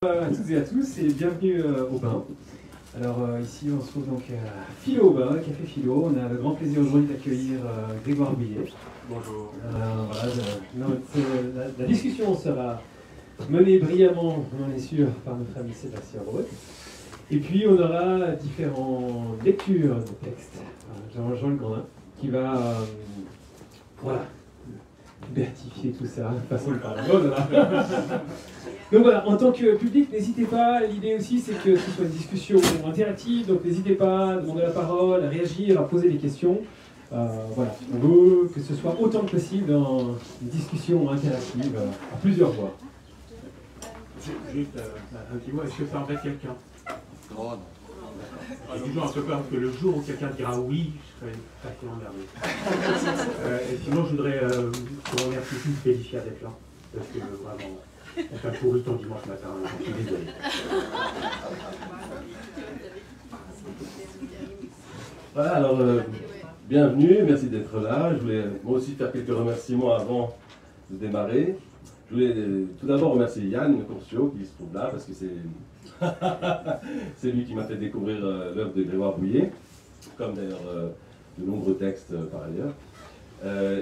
À toutes et à tous et bienvenue au bain. Alors ici on se trouve donc à Philo au bain, Café Philo. On a le grand plaisir aujourd'hui d'accueillir Grégoire Bouillet. Bonjour. La discussion sera menée brillamment, on en est sûr, par notre ami Sébastien Roth. Et puis on aura différentes lectures de textes. Jean-Luc Grandin qui va béatifier tout ça de façon de parler. Donc voilà, en tant que public, n'hésitez pas, l'idée aussi c'est que ce soit une discussion interactive, donc n'hésitez pas à demander la parole, à réagir, à poser des questions. Voilà, on veut que ce soit autant que possible dans une discussion interactive à plusieurs voix. Juste un petit mot, est-ce que ça embête quelqu'un? Oh non. J'ai toujours un peu peur que le jour où quelqu'un dira oui, je serai sacrément emmerdé. Et sinon, je voudrais te remercier tous, Félicia d'être là, parce que vraiment, on t'a pourri ton dimanche matin, j'en suis désolé. Voilà, alors bienvenue, merci d'être là. Je voulais moi aussi faire quelques remerciements avant de démarrer. Je voulais tout d'abord remercier Yann Courciot qui se trouve là, parce que c'est lui qui m'a fait découvrir l'œuvre de Grégoire Bouillet, comme d'ailleurs de nombreux textes par ailleurs.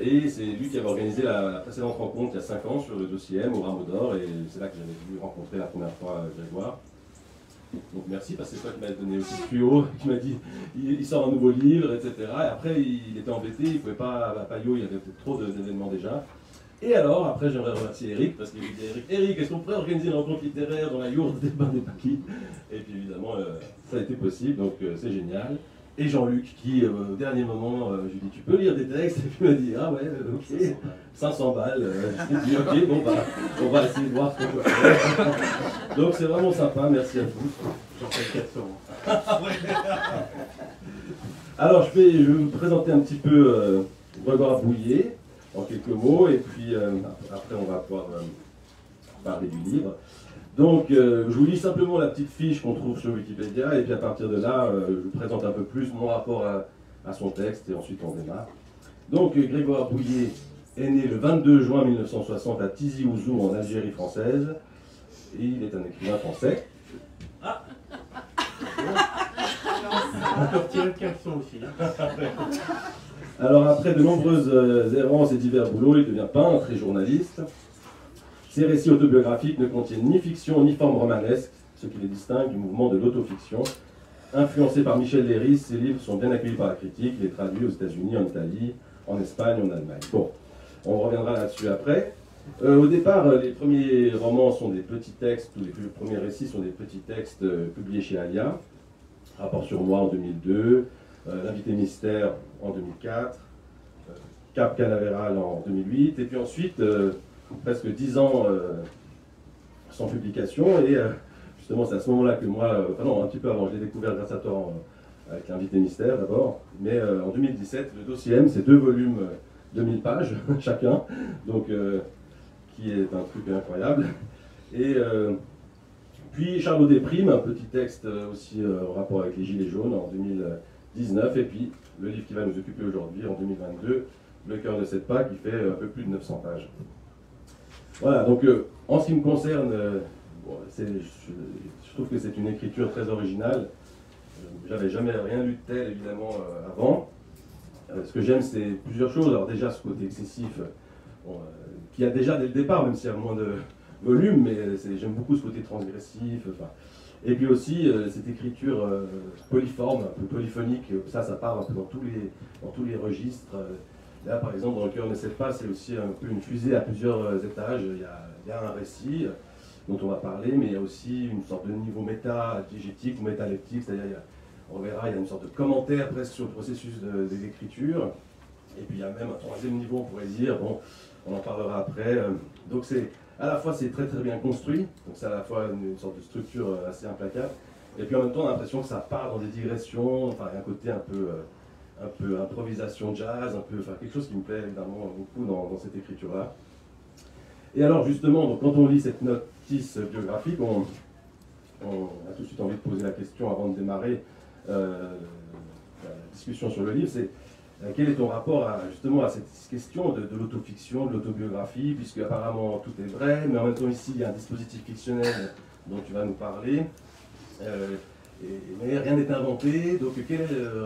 Et c'est lui qui avait organisé la précédente rencontre il y a 5 ans sur le dossier M au Rameau d'Or, et c'est là que j'avais pu rencontrer la première fois Grégoire. Donc merci, parce que c'est toi qui m'as donné aussi ce tuyau, qui m'a dit il sort un nouveau livre, etc. Et après il était embêté, il ne pouvait pas à Payot, il y avait trop d'événements déjà. Et alors, après j'aimerais remercier Eric, parce qu'il me dit Eric, est-ce qu'on pourrait organiser une rencontre littéraire dans la yourte des Bains des Paquis? Et puis évidemment, ça a été possible, donc c'est génial. Et Jean-Luc qui, au dernier moment, je lui dis tu peux lire des textes? Et puis il m'a dit ah ouais, ok, 500 balles. Je lui ai dit ok, bon bah, on va essayer de voir ce qu'on peut faire. Donc c'est vraiment sympa, merci à tous. J'en fais 400. Alors je vais vous présenter un petit peu Grégoire Bouillet en quelques mots, et puis après on va pouvoir parler du livre. Donc je vous lis simplement la petite fiche qu'on trouve sur Wikipédia, et puis à partir de là, je vous présente un peu plus mon rapport à son texte, et ensuite on démarre. Donc Grégoire Bouillet est né le 22 juin 1960 à Tizi Ouzou en Algérie française, et il est un écrivain français. Ah. On peut retirer le caleçon aussi. Alors après de nombreuses errances et divers boulots, il devient peintre et journaliste. Ses récits autobiographiques ne contiennent ni fiction ni forme romanesque, ce qui les distingue du mouvement de l'autofiction. Influencé par Michel Léris, ses livres sont bien accueillis par la critique, il est traduit aux États-Unis, en Italie, en Espagne, en Allemagne. Bon, on reviendra là-dessus après. Au départ, les premiers romans sont des petits textes, ou les premiers récits sont des petits textes publiés chez Alia. Rapport sur moi en 2002, L'invité mystère en 2004, Cap Canaveral en 2008, et puis ensuite, presque 10 ans sans publication, et justement c'est à ce moment-là que moi, enfin non, un petit peu avant, je l'ai découvert grâce à toi avec L'invité mystère d'abord, mais en 2017, le dossier M, c'est 2 volumes de 1000 pages chacun, donc qui est un truc incroyable. Et puis Charlot déprime, un petit texte aussi en rapport avec les Gilets jaunes en 2019, et puis le livre qui va nous occuper aujourd'hui en 2022, Le cœur ne cède pas, qui fait un peu plus de 900 pages. Voilà, donc en ce qui me concerne, je trouve que c'est une écriture très originale. J'avais jamais rien lu de tel, évidemment, avant. Ce que j'aime, c'est plusieurs choses. Alors déjà, ce côté excessif, qu'il y a déjà dès le départ, même s'il y a moins de volume, mais j'aime beaucoup ce côté transgressif. Et puis aussi, cette écriture polyforme, un peu polyphonique, ça part un peu dans tous les registres. Là, par exemple, dans Le cœur ne cède pas, c'est aussi un peu une fusée à plusieurs étages. Il y a un récit dont on va parler, mais il y a aussi une sorte de niveau méta-diégétique ou métaleptique, c'est-à-dire, on verra, il y a une sorte de commentaire presque sur le processus de l'écriture. Et puis il y a même un 3e niveau, on pourrait dire, bon, on en parlera après. Donc à la fois c'est très très bien construit, donc c'est à la fois une sorte de structure assez implacable, et puis en même temps on a l'impression que ça part dans des digressions, enfin il y a un côté un peu improvisation jazz, enfin quelque chose qui me plaît évidemment beaucoup dans cette écriture-là. Et alors justement, donc, quand on lit cette notice biographique, on a tout de suite envie de poser la question avant de démarrer la discussion sur le livre, c'est quel est ton rapport justement à cette question de l'autofiction, de l'autobiographie, puisque apparemment tout est vrai, mais en même temps ici il y a un dispositif fictionnel dont tu vas nous parler. Mais rien n'est inventé, donc quel est ton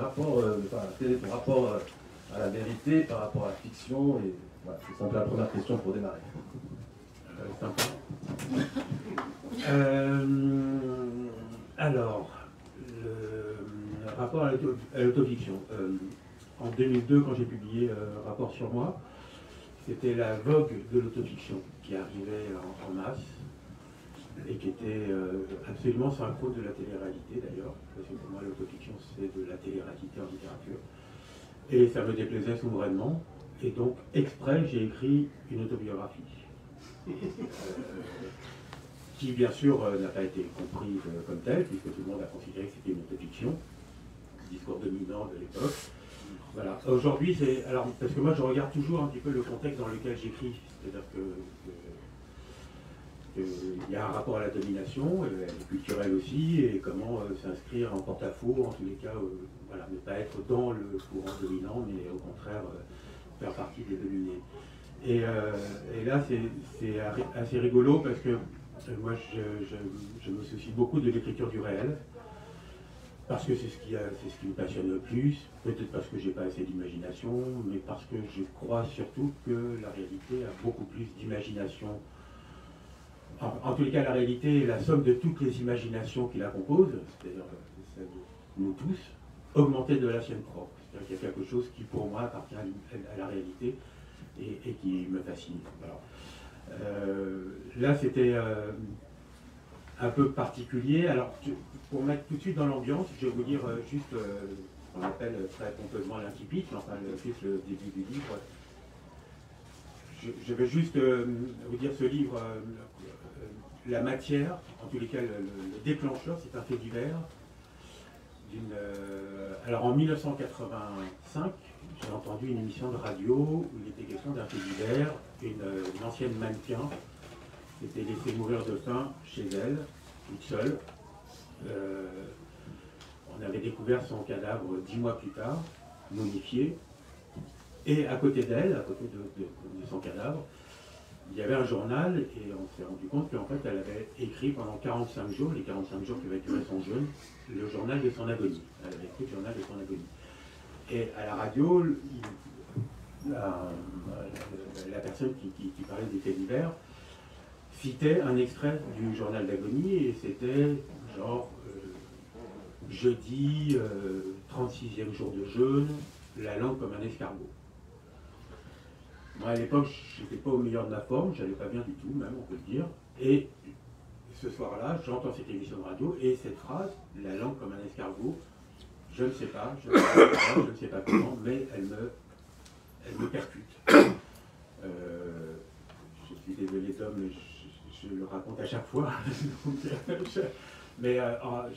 rapport à la vérité par rapport à la fiction? Et voilà, c'est un peu la première question pour démarrer. Sympa. Alors, le rapport à l'autofiction. En 2002, quand j'ai publié Rapport sur moi, c'était la vogue de l'autofiction qui arrivait en masse et qui était absolument synchrone de la télé-réalité d'ailleurs, parce que pour moi l'autofiction c'est de la télé-réalité en littérature. Et ça me déplaisait souverainement, et donc exprès j'ai écrit une autobiographie. Qui bien sûr n'a pas été comprise comme telle, puisque tout le monde a considéré que c'était une autofiction, discours dominant de l'époque. Voilà. Aujourd'hui, c'est. Alors, parce que moi je regarde toujours un petit peu le contexte dans lequel j'écris, c'est-à-dire qu'il y a un rapport à la domination, elle est culturelle aussi, et comment s'inscrire en porte-à-faux, en tous les cas, voilà, ne pas être dans le courant dominant, mais au contraire faire partie des dominés. Et là, c'est assez rigolo parce que moi, je me soucie beaucoup de l'écriture du réel, parce que c'est ce qui me passionne le plus, peut-être parce que j'ai pas assez d'imagination, mais parce que je crois surtout que la réalité a beaucoup plus d'imagination. En tous les cas, la réalité est la somme de toutes les imaginations qui la composent, c'est-à-dire celle de nous tous, augmentée de la sienne propre. C'est-à-dire qu'il y a quelque chose qui, pour moi, appartient à la réalité et qui me fascine. Alors, là, c'était un peu particulier. Alors, pour mettre tout de suite dans l'ambiance, je vais vous lire juste ce qu'on appelle très pompeusement l'incipit, enfin, juste le début du livre. Je vais juste vous dire ce livre, la matière, en tous les cas le déclencheur, c'est un fait divers. Alors en 1985, j'ai entendu une émission de radio où il était question d'un fait divers, une ancienne mannequin s'était laissée mourir de faim chez elle, toute seule. On avait découvert son cadavre 10 mois plus tard, momifié. Et à côté d'elle, à côté de son cadavre, il y avait un journal et on s'est rendu compte qu'en fait elle avait écrit pendant 45 jours, les 45 jours qui avaient duré son jeûne, le journal de son agonie. Elle avait écrit le journal de son agonie. Et à la radio, la personne qui parlait des faits divers citait un extrait du journal d'agonie et c'était genre jeudi, 36e jour de jeûne, la langue comme un escargot. Moi, à l'époque, je n'étais pas au meilleur de ma forme, j'allais pas bien du tout, même, on peut le dire. Et ce soir-là, j'entends cette émission de radio et cette phrase, la langue comme un escargot, je ne sais pas, je ne sais pas comment, mais elle me percute. Je suis désolé, Tom, mais je le raconte à chaque fois. Mais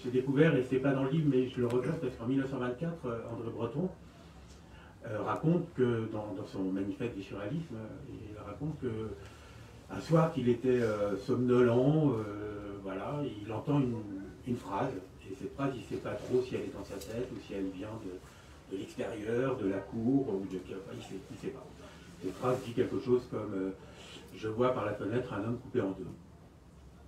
j'ai découvert, et c'est pas dans le livre, mais je le regrette parce qu'en 1924, André Breton raconte que dans son manifeste du surréalisme, il raconte que un soir qu'il était somnolent, voilà, il entend une phrase, et cette phrase, il ne sait pas trop si elle est dans sa tête ou si elle vient de l'extérieur, de la cour, ou de il ne sait pas. Cette phrase dit quelque chose comme je vois par la fenêtre un homme coupé en deux.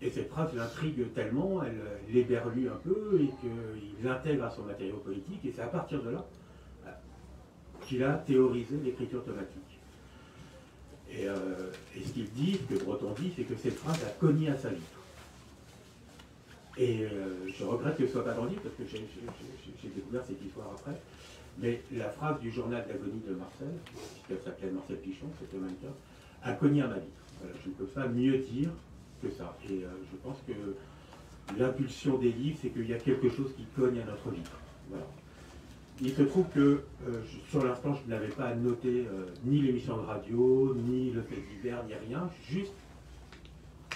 Et cette phrase l'intrigue tellement, elle l'éberlue un peu, et qu'il l'intègre à son matériau politique, et c'est à partir de là qu'il a théorisé l'écriture automatique. Et ce qu'il dit, ce que Breton dit, c'est que cette phrase a cogné à sa vitre. Et je regrette que ce ne soit pas dans le livre, parce que j'ai découvert cette histoire après. Mais la phrase du journal d'agonie de Marcel, puisqu'elle s'appelait Marcel Pichon, cette mannequin, a cogné à ma vitre. Voilà, je ne peux pas mieux dire que ça. Et je pense que l'impulsion des livres, c'est qu'il y a quelque chose qui cogne à notre vitre. Voilà. Il se trouve que, sur l'instant, je n'avais pas noté ni l'émission de radio, ni le fait divers, ni rien, juste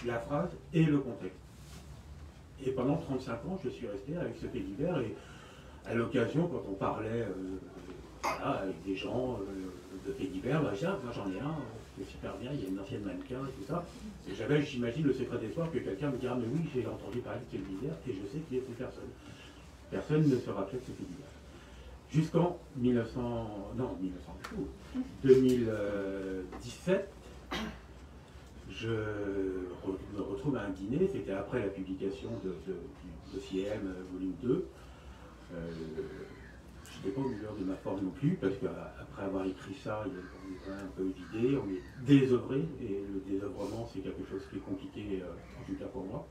la phrase et le contexte. Et pendant 35 ans, je suis resté avec ce fait divers, et à l'occasion, quand on parlait voilà, avec des gens de faits divers, bah, moi j'en ai un, c'est super bien, il y a une ancienne mannequin et tout ça. Et j'avais, j'imagine, le secret d'espoir que quelqu'un me dira, mais oui, j'ai entendu parler de ce fait divers, et je sais qui est cette personne. Personne ne se rappelait de ce fait divers. Jusqu'en 2017, je me retrouve à un dîner, c'était après la publication du dossier M, volume 2. Je n'étais pas au meilleur de ma forme non plus, parce qu'après avoir écrit ça, on est quand même un peu vidé, on est désœuvré, et le désœuvrement, c'est quelque chose qui est compliqué, en tout cas pour moi.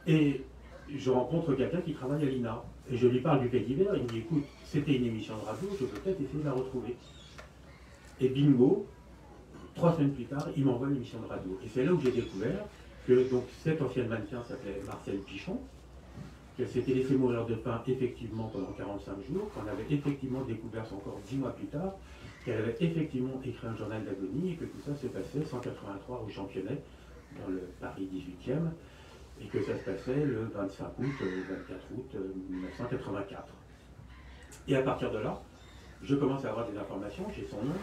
Et je rencontre quelqu'un qui travaille à l'INA, et je lui parle du fait divers, il me dit, écoute, c'était une émission de radio, je peux peut-être essayer de la retrouver. Et bingo, 3 semaines plus tard, il m'envoie une émission de radio. Et c'est là où j'ai découvert que donc, cette ancienne mannequin s'appelait Marcel Pichon, qu'elle s'était laissée mourir de faim effectivement pendant 45 jours, qu'on avait effectivement découvert encore 10 mois plus tard, qu'elle avait effectivement écrit un journal d'agonie, et que tout ça s'est passé 183 au Championnet, dans le Paris 18e, et que ça se passait le 25 août, 24 août 1984. Et à partir de là, je commence à avoir des informations, j'ai son nom,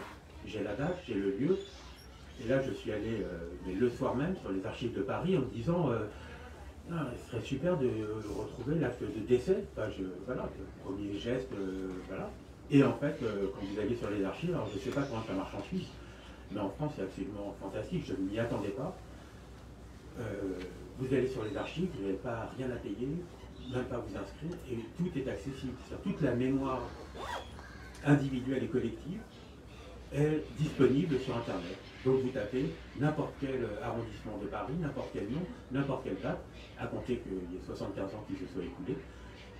j'ai la date, j'ai le lieu, et là je suis allé mais le soir même sur les archives de Paris en me disant ce serait super de retrouver l'acte de décès, enfin, voilà, le premier geste, voilà. Et en fait, quand vous allez sur les archives, alors je ne sais pas comment ça marche en Suisse, mais en France c'est absolument fantastique, je ne m'y attendais pas. Vous allez sur les archives, vous n'avez pas rien à payer, même pas vous inscrire, et tout est accessible. C'est-à-dire toute la mémoire individuelle et collective est disponible sur Internet. Donc vous tapez n'importe quel arrondissement de Paris, n'importe quel nom, n'importe quelle date, à compter qu'il y ait 75 ans qui se soient écoulés,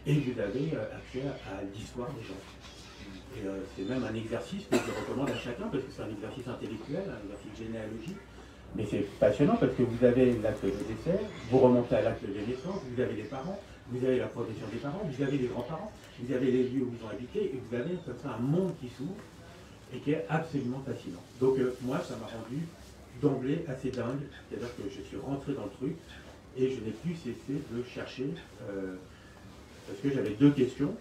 et vous avez accès à l'histoire des gens. Et c'est même un exercice que je recommande à chacun, parce que c'est un exercice intellectuel, un exercice généalogique, mais c'est passionnant parce que vous avez l'acte de décès, vous remontez à l'acte de naissance, vous avez les parents, vous avez la profession des parents, vous avez les grands-parents, vous avez les lieux où ils ont habité, et vous avez comme ça un monde qui s'ouvre et qui est absolument fascinant. Donc moi, ça m'a rendu d'emblée assez dingue, c'est-à-dire que je suis rentré dans le truc et je n'ai plus cessé de chercher, parce que j'avais 2 questions.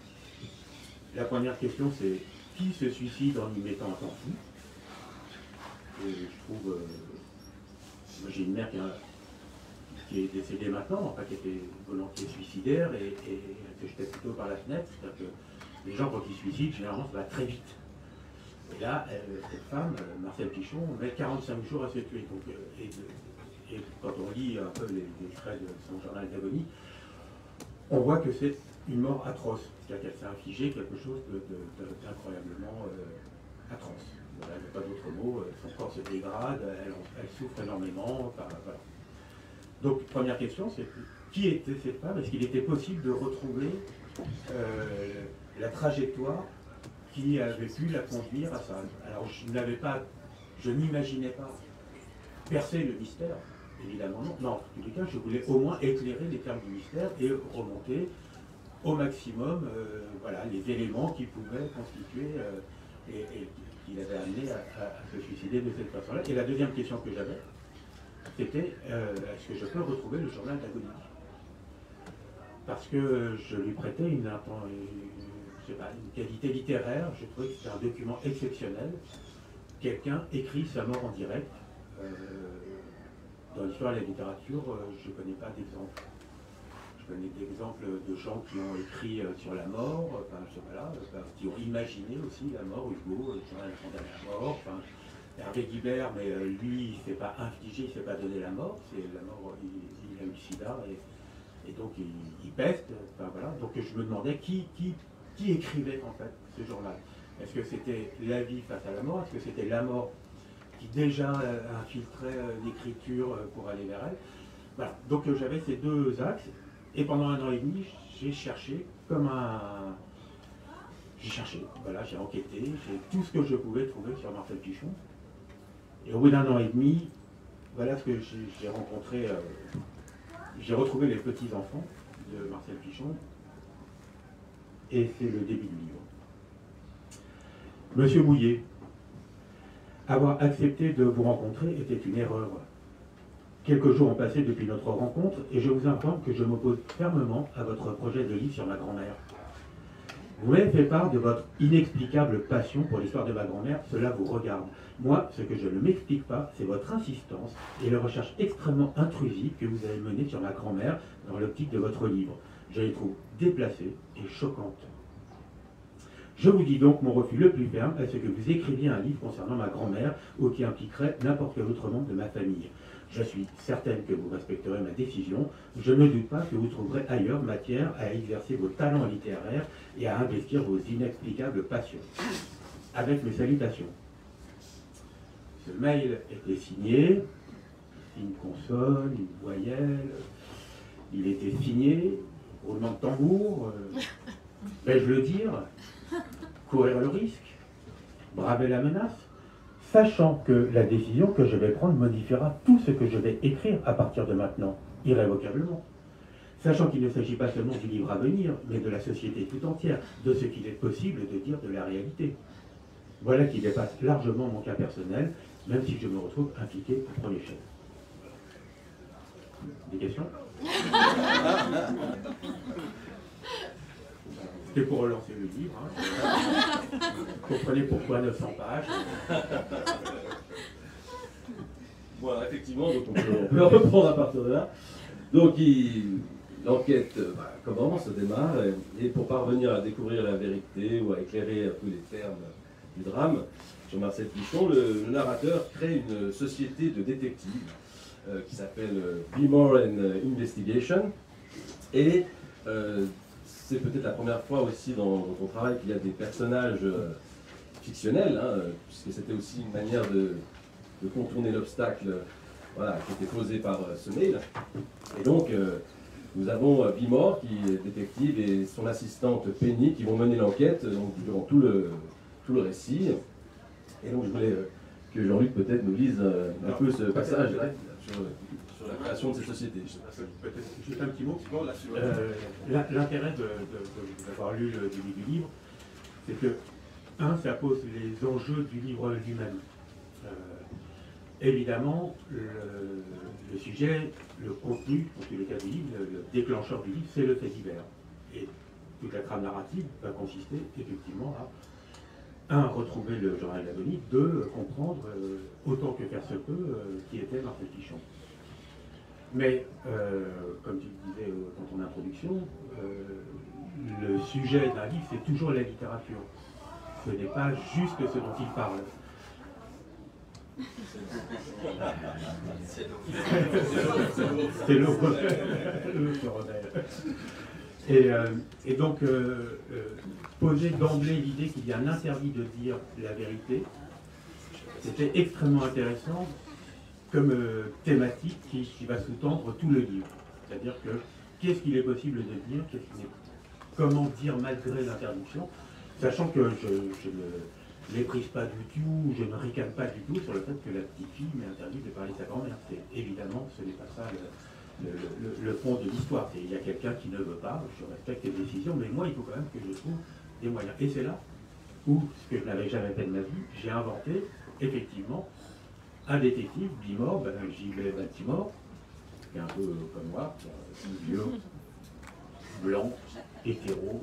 La première question, c'est qui se suicide en y mettant un temps fou? Et je trouve... moi, j'ai une mère qui est décédée maintenant, enfin qui était volontiers suicidaire et que jetait plutôt par la fenêtre. C'est-à-dire que les gens, quand ils suicident, généralement, ça va très vite. Et là, cette femme, Marcel Pichon, met 45 jours à se tuer. Donc, et quand on lit un peu les extraits de son journal d'agonie, on voit que c'est une mort atroce. C'est-à-dire qu'elle s'est infligée quelque chose d'incroyablement atroce. Voilà, il n'y a pas d'autre mot, son corps se dégrade, elle souffre énormément, enfin, voilà. Donc, première question, c'est qui était cette femme? Est-ce qu'il était possible de retrouver la trajectoire qui avait pu la conduire à ça? Alors, je n'imaginais pas percer le mystère, évidemment non. Non, en tous les cas, je voulais au moins éclairer les termes du mystère et remonter au maximum voilà, les éléments qui pouvaient constituer et qui l'avaient amené à se suicider de cette façon-là. Et la deuxième question que j'avais, c'était est-ce que je peux retrouver le journal d'agonie? Parce que je lui prêtais une qualité littéraire, je trouvais que c'était un document exceptionnel. Quelqu'un écrit sa mort en direct. Dans l'histoire de la littérature, je ne connais pas d'exemple. Je connais d'exemples de gens qui ont écrit sur la mort, enfin, voilà, qui ont imaginé aussi la mort, Hugo, le journal condamné à mort, enfin, Hervé Guibert, mais lui, il ne s'est pas infligé, il ne s'est pas donné la mort, c'est la mort, il a eu sida, et donc il peste, enfin voilà. Donc je me demandais qui écrivait en fait ce journal. Est-ce que c'était la vie face à la mort? Est-ce que c'était la mort qui déjà infiltrait l'écriture pour aller vers elle? Voilà, donc j'avais ces 2 axes. Et pendant 1 an et demi, j'ai cherché comme un... J'ai cherché, voilà, j'ai enquêté, j'ai tout ce que je pouvais trouver sur Marcel Pichon. Et au bout d'1 an et demi, voilà ce que j'ai rencontré. J'ai retrouvé les petits-enfants de Marcel Pichon. Et c'est le début du livre. Monsieur Bouillet, avoir accepté de vous rencontrer était une erreur. Quelques jours ont passé depuis notre rencontre et je vous informe que je m'oppose fermement à votre projet de livre sur ma grand-mère. Vous m'avez fait part de votre inexplicable passion pour l'histoire de ma grand-mère, cela vous regarde. Moi, ce que je ne m'explique pas, c'est votre insistance et les recherches extrêmement intrusives que vous avez menées sur ma grand-mère dans l'optique de votre livre. Je les trouve déplacées et choquantes. Je vous dis donc mon refus le plus ferme à ce que vous écriviez un livre concernant ma grand-mère ou qui impliquerait n'importe quel autre membre de ma famille. Je suis certaine que vous respecterez ma décision. Je ne doute pas que vous trouverez ailleurs matière à exercer vos talents littéraires et à investir vos inexplicables passions. Avec mes salutations. Ce mail était signé, une consonne, une voyelle, il était signé, roulement de tambour, vais-je le dire, courir le risque, braver la menace, sachant que la décision que je vais prendre modifiera tout ce que je vais écrire à partir de maintenant, irrévocablement. Sachant qu'il ne s'agit pas seulement du livre à venir, mais de la société tout entière, de ce qu'il est possible de dire de la réalité. Voilà qui dépasse largement mon cas personnel, même si je me retrouve impliqué au premier chef. Des questions? C'était pour relancer le livre. Hein. Vous comprenez pourquoi 900 pages. Voilà, effectivement, donc on peut reprendre à partir de là. Donc l'enquête commence, démarre, et pour parvenir à découvrir la vérité ou à éclairer un peu les termes du drame, sur Marcel Pichon, le narrateur crée une société de détectives qui s'appelle Be More and Investigation. Et c'est peut-être la première fois aussi dans ton travail qu'il y a des personnages fictionnels, hein, puisque c'était aussi une manière de contourner l'obstacle voilà, qui était posé par ce mail. Et donc, nous avons Bimor, qui est détective, et son assistante Penny, qui vont mener l'enquête durant tout le récit. Et donc, je voulais que Jean-Luc peut-être nous lise un peu ce passage sur la création de cette société. Peut-être juste un petit mot. L'intérêt d'avoir lu le début du livre, c'est que, ça pose les enjeux du livre lui-même. Évidemment, le sujet, le contenu, en tous les cas du livre, le déclencheur du livre, c'est le fait divers. Et toute la trame narrative va consister effectivement à, retrouver le journal d'Agonie, deux, comprendre, autant que faire se peut, qui était Marcel Pichon. Mais, comme tu le disais dans ton introduction, le sujet d'un livre, c'est toujours la littérature. Ce n'est pas juste ce dont il parle. C'est le rebelle. Et donc, poser d'emblée l'idée qu'il y a un interdit de dire la vérité, c'était extrêmement intéressant comme thématique qui va sous-tendre tout le livre. C'est-à-dire que qu'est-ce qu'il est possible de dire, comment dire malgré l'interdiction, sachant que je ne méprise pas du tout, je ne ricane pas du tout sur le fait que la petite fille m'est interdit de parler de sa grand-mère. Évidemment, ce n'est pas ça le fond de l'histoire. Il y a quelqu'un qui ne veut pas, je respecte les décisions, mais moi, il faut quand même que je trouve des moyens. Et c'est là où, ce que je n'avais jamais fait de ma vie, j'ai inventé, effectivement, un détective, Bimor, Gilles Baltimore, qui est un peu comme moi, vieux, blanc, hétéro,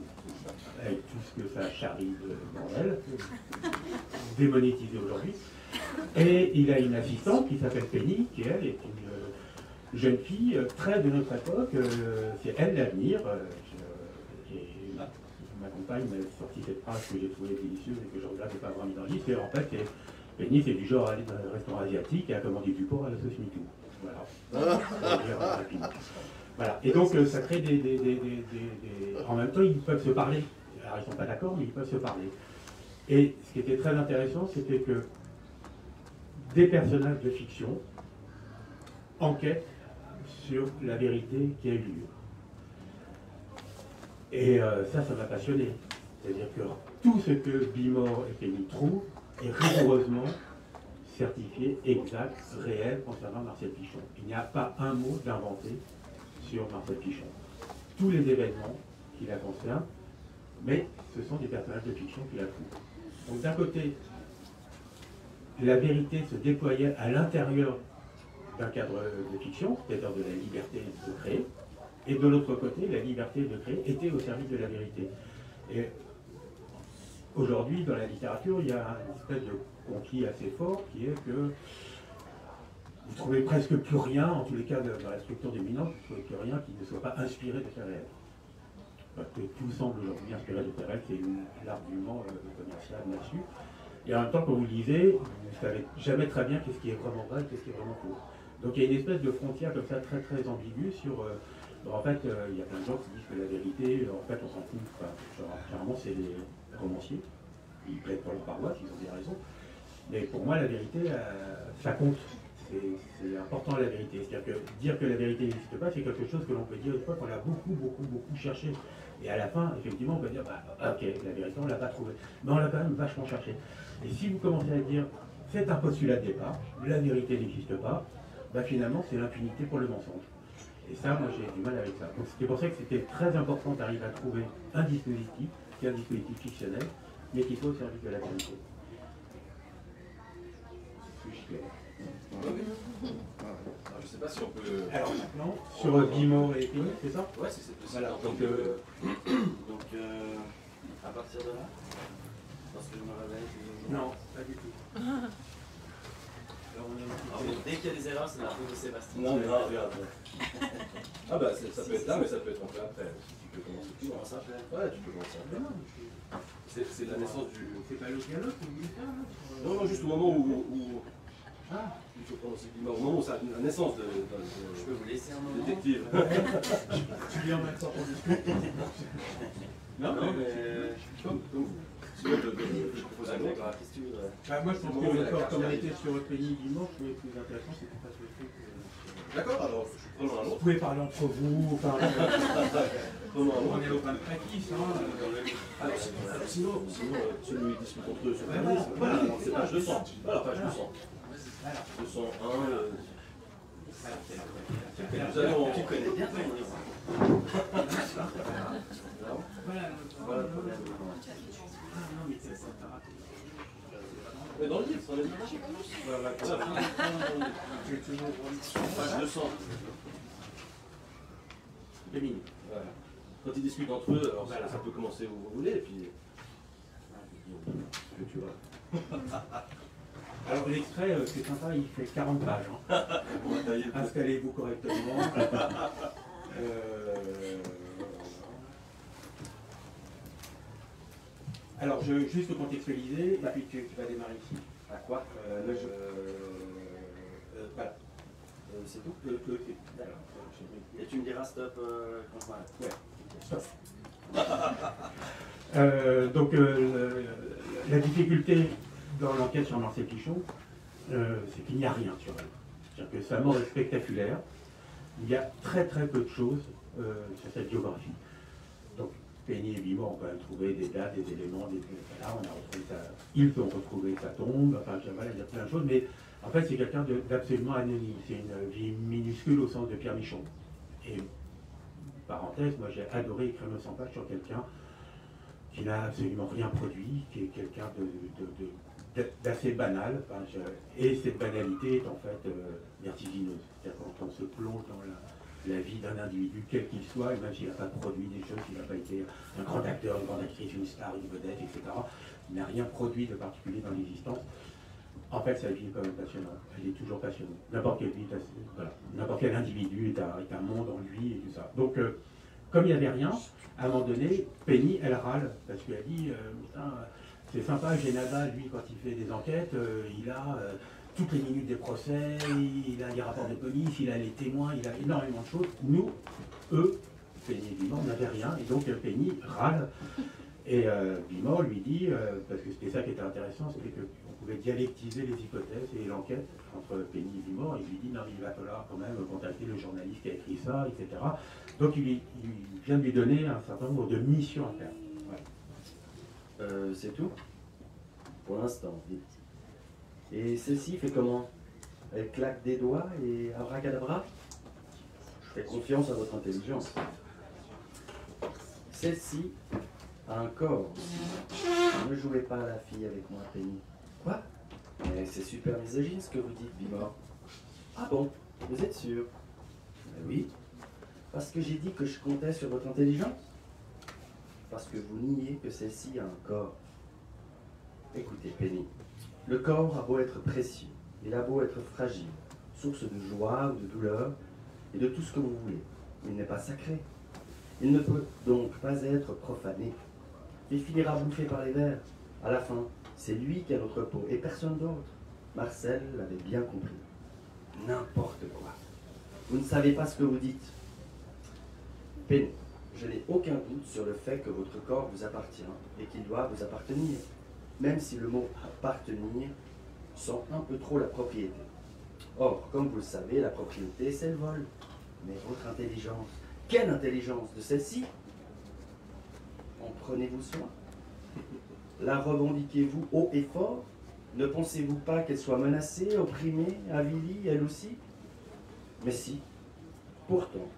avec tout ce que ça charrie de bordel, démonétisé aujourd'hui. Et il a une assistante qui s'appelle Penny, qui elle est une jeune fille très de notre époque, c'est elle l'avenir. Ma compagne m'a sorti cette phrase que j'ai trouvée délicieuse et que je regrette de ne pas avoir mis dans le livre, c'est en fait, Penny, c'est du genre à aller dans un restaurant asiatique et à commander du porc à la sauce MeToo. Voilà. Voilà. Et donc, ça crée En même temps, ils peuvent se parler. Alors, ils ne sont pas d'accord, mais ils peuvent se parler. Et ce qui était très intéressant, c'était que des personnages de fiction enquêtent sur la vérité qui a eu lieu. Et ça m'a passionné. C'est-à-dire que tout ce que Bimor et Penny trouvent est rigoureusement certifié, exact, réel concernant Marcel Pichon. Il n'y a pas un mot d'inventé sur Marcel Pichon. Tous les événements qui la concernent, mais ce sont des personnages de fiction qui la trouvent. Donc d'un côté, la vérité se déployait à l'intérieur d'un cadre de fiction, c'est-à-dire de la liberté de créer, et de l'autre côté, la liberté de créer était au service de la vérité. Et aujourd'hui, dans la littérature, il y a une espèce de conquis assez fort qui est que vous ne trouvez presque plus rien, en tous les cas dans la structure dominante, vous ne trouvez plus rien qui ne soit pas inspiré de faits réels. Parce que tout semble aujourd'hui inspiré de faits réels, c'est l'argument commercial là-dessus. Et en même temps, quand vous lisez, vous ne savez jamais très bien qu'est-ce qui est vraiment vrai et qu'est-ce qui est vraiment faux. Donc il y a une espèce de frontière comme ça très très ambiguë sur... en fait, il y a plein de gens qui disent que la vérité, en fait, on s'en fout. Enfin, généralement, c'est les romanciers. Ils plaident pour leur paroisse, ils ont bien raison. Mais pour moi, la vérité, ça compte. C'est important la vérité. C'est-à-dire que dire que la vérité n'existe pas, c'est quelque chose que l'on peut dire une fois qu'on l'a beaucoup cherché. Et à la fin, effectivement, on peut dire, bah, ok, la vérité, on ne l'a pas trouvée. Mais on l'a quand même vachement cherché. Et si vous commencez à dire, c'est un postulat de départ, la vérité n'existe pas, bah, finalement, c'est l'impunité pour le mensonge. Et ça, moi, j'ai du mal avec ça. Donc, c'est pour ça que c'était très important d'arriver à trouver un dispositif, qui est un dispositif fictionnel, mais qui soit au service de la vérité. Suis-je clair ? Je sais pas si on peut... Alors maintenant, sur Guimard et Pénible, c'est ça? Ouais, c'est possible. Voilà, Donc, à partir de là, parce que je me réveille... Non, pas du tout. Alors, dès qu'il y a des erreurs, c'est la faute de Sébastien. Non, regarde. Ah bah ça peut être là, mais ça peut être un peu après. Tu peux commencer tout. Comment ça fait? Ouais, tu peux commencer après. C'est la naissance du... c'est pas le dialogue que vous voulez faire, là? Non, juste au moment où Ah, il faut prononcer Guimard, au moment où ça a la naissance de Je peux vous laisser un moment? détective. tu viens en même temps pour discuter. Non, mais... Comme si tu veux, je te pose un autre. D'accord, qu'est-ce que tu voudrais? Bah, moi, je pense que le corps, comme on était sur Pénible Guimard, je trouvais plus intéressant, c'était pas ce truc. D'accord, alors je prends un Vous autre. pouvez parler entre vous, enfin, Prenons un on autre. est au bain de practice, hein. Alors sinon, tu lui discutes entre eux sur Ouais, la voilà. c'est page 200. Voilà, page 200. Voilà. 201. Voilà. Nous allons... Tu connais bien ton livre. Voilà. Voilà le problème. Ah, non, mais c'est ça, t'as raté. Mais dans le livre, ça en est bien. Voilà, page 200. 2 minutes. Voilà. Quand ils discutent entre eux, alors ça peut commencer où vous voulez, et puis... que tu vois. Alors l'extrait, c'est sympa, il fait 40 pages. Hein. Installez-vous correctement. Alors je juste contextualiser, et puis tu vas démarrer ici. À quoi? Voilà. C'est tout? D'accord. Et tu me diras stop quand je m'arrête. Ouais. Stop. Donc la difficulté dans l'enquête sur Marcel Pichon, c'est qu'il n'y a rien sur elle. C'est-à-dire que sa mort est spectaculaire. Il y a très peu de choses sur sa biographie. Donc Pénible et Guimard ont quand même trouvé des dates, des éléments, voilà, on a retrouvé ils ont retrouvé sa tombe, enfin voilà, il y a plein de choses, mais en fait c'est quelqu'un d'absolument anonyme. C'est une vie minuscule au sens de Pierre Michon. Et parenthèse, moi j'ai adoré écrire 900 pages sur quelqu'un qui n'a absolument rien produit, qui est quelqu'un d'assez banal, enfin, et cette banalité est en fait vertigineuse. C'est-à-dire quand on se plonge dans la vie d'un individu, quel qu'il soit, et même s'il n'a pas produit des choses, s'il n'a pas été un grand acteur, une grande actrice, une star, une vedette, etc., il n'a rien produit de particulier dans l'existence. En fait, sa vie est quand même passionnante. Elle est toujours passionnante. N'importe quelle vie, voilà. N'importe quel individu est un monde en lui et tout ça. Donc, comme il n'y avait rien, à un moment donné, Penny, elle râle, parce qu'elle dit, putain, c'est sympa, Genada, lui, quand il fait des enquêtes, il a toutes les minutes des procès, il a les rapports de police, il a les témoins, il a énormément de choses. Nous, eux, Penny et Guimard, n'avaient rien, et donc Penny râle. Et Guimard lui dit, parce que c'était ça qui était intéressant, c'était qu'on pouvait dialectiser les hypothèses et l'enquête entre Penny et Guimard. Il lui dit, non, mais il va falloir quand même contacter le journaliste qui a écrit ça, etc. Donc il vient de lui donner un certain nombre de missions à faire. Ouais. C'est tout? Pour l'instant, vite. Et celle-ci fait comment? Elle claque des doigts et abracadabra? Je fais confiance à votre intelligence. Celle-ci a un corps. Ne jouez pas à la fille avec moi, Penny. Quoi? Mais c'est super misogyne ce que vous dites, Guimard. Ah bon? Vous êtes sûr? Oui. Parce que j'ai dit que je comptais sur votre intelligence? Parce que vous niez que celle-ci a un corps. Écoutez, Penny, le corps a beau être précieux, il a beau être fragile, source de joie ou de douleur, et de tout ce que vous voulez. Il n'est pas sacré. Il ne peut donc pas être profané. Il finira bouffé par les vers. À la fin, c'est lui qui a notre peau, et personne d'autre. Marcel l'avait bien compris. N'importe quoi. Vous ne savez pas ce que vous dites. Penny, je n'ai aucun doute sur le fait que votre corps vous appartient et qu'il doit vous appartenir, même si le mot appartenir sent un peu trop la propriété. Or, comme vous le savez, la propriété, c'est le vol. Mais votre intelligence, quelle intelligence de celle-ci? En prenez-vous soin? La revendiquez-vous haut et fort? Ne pensez-vous pas qu'elle soit menacée, opprimée, avilie, elle aussi? Mais si, pourtant,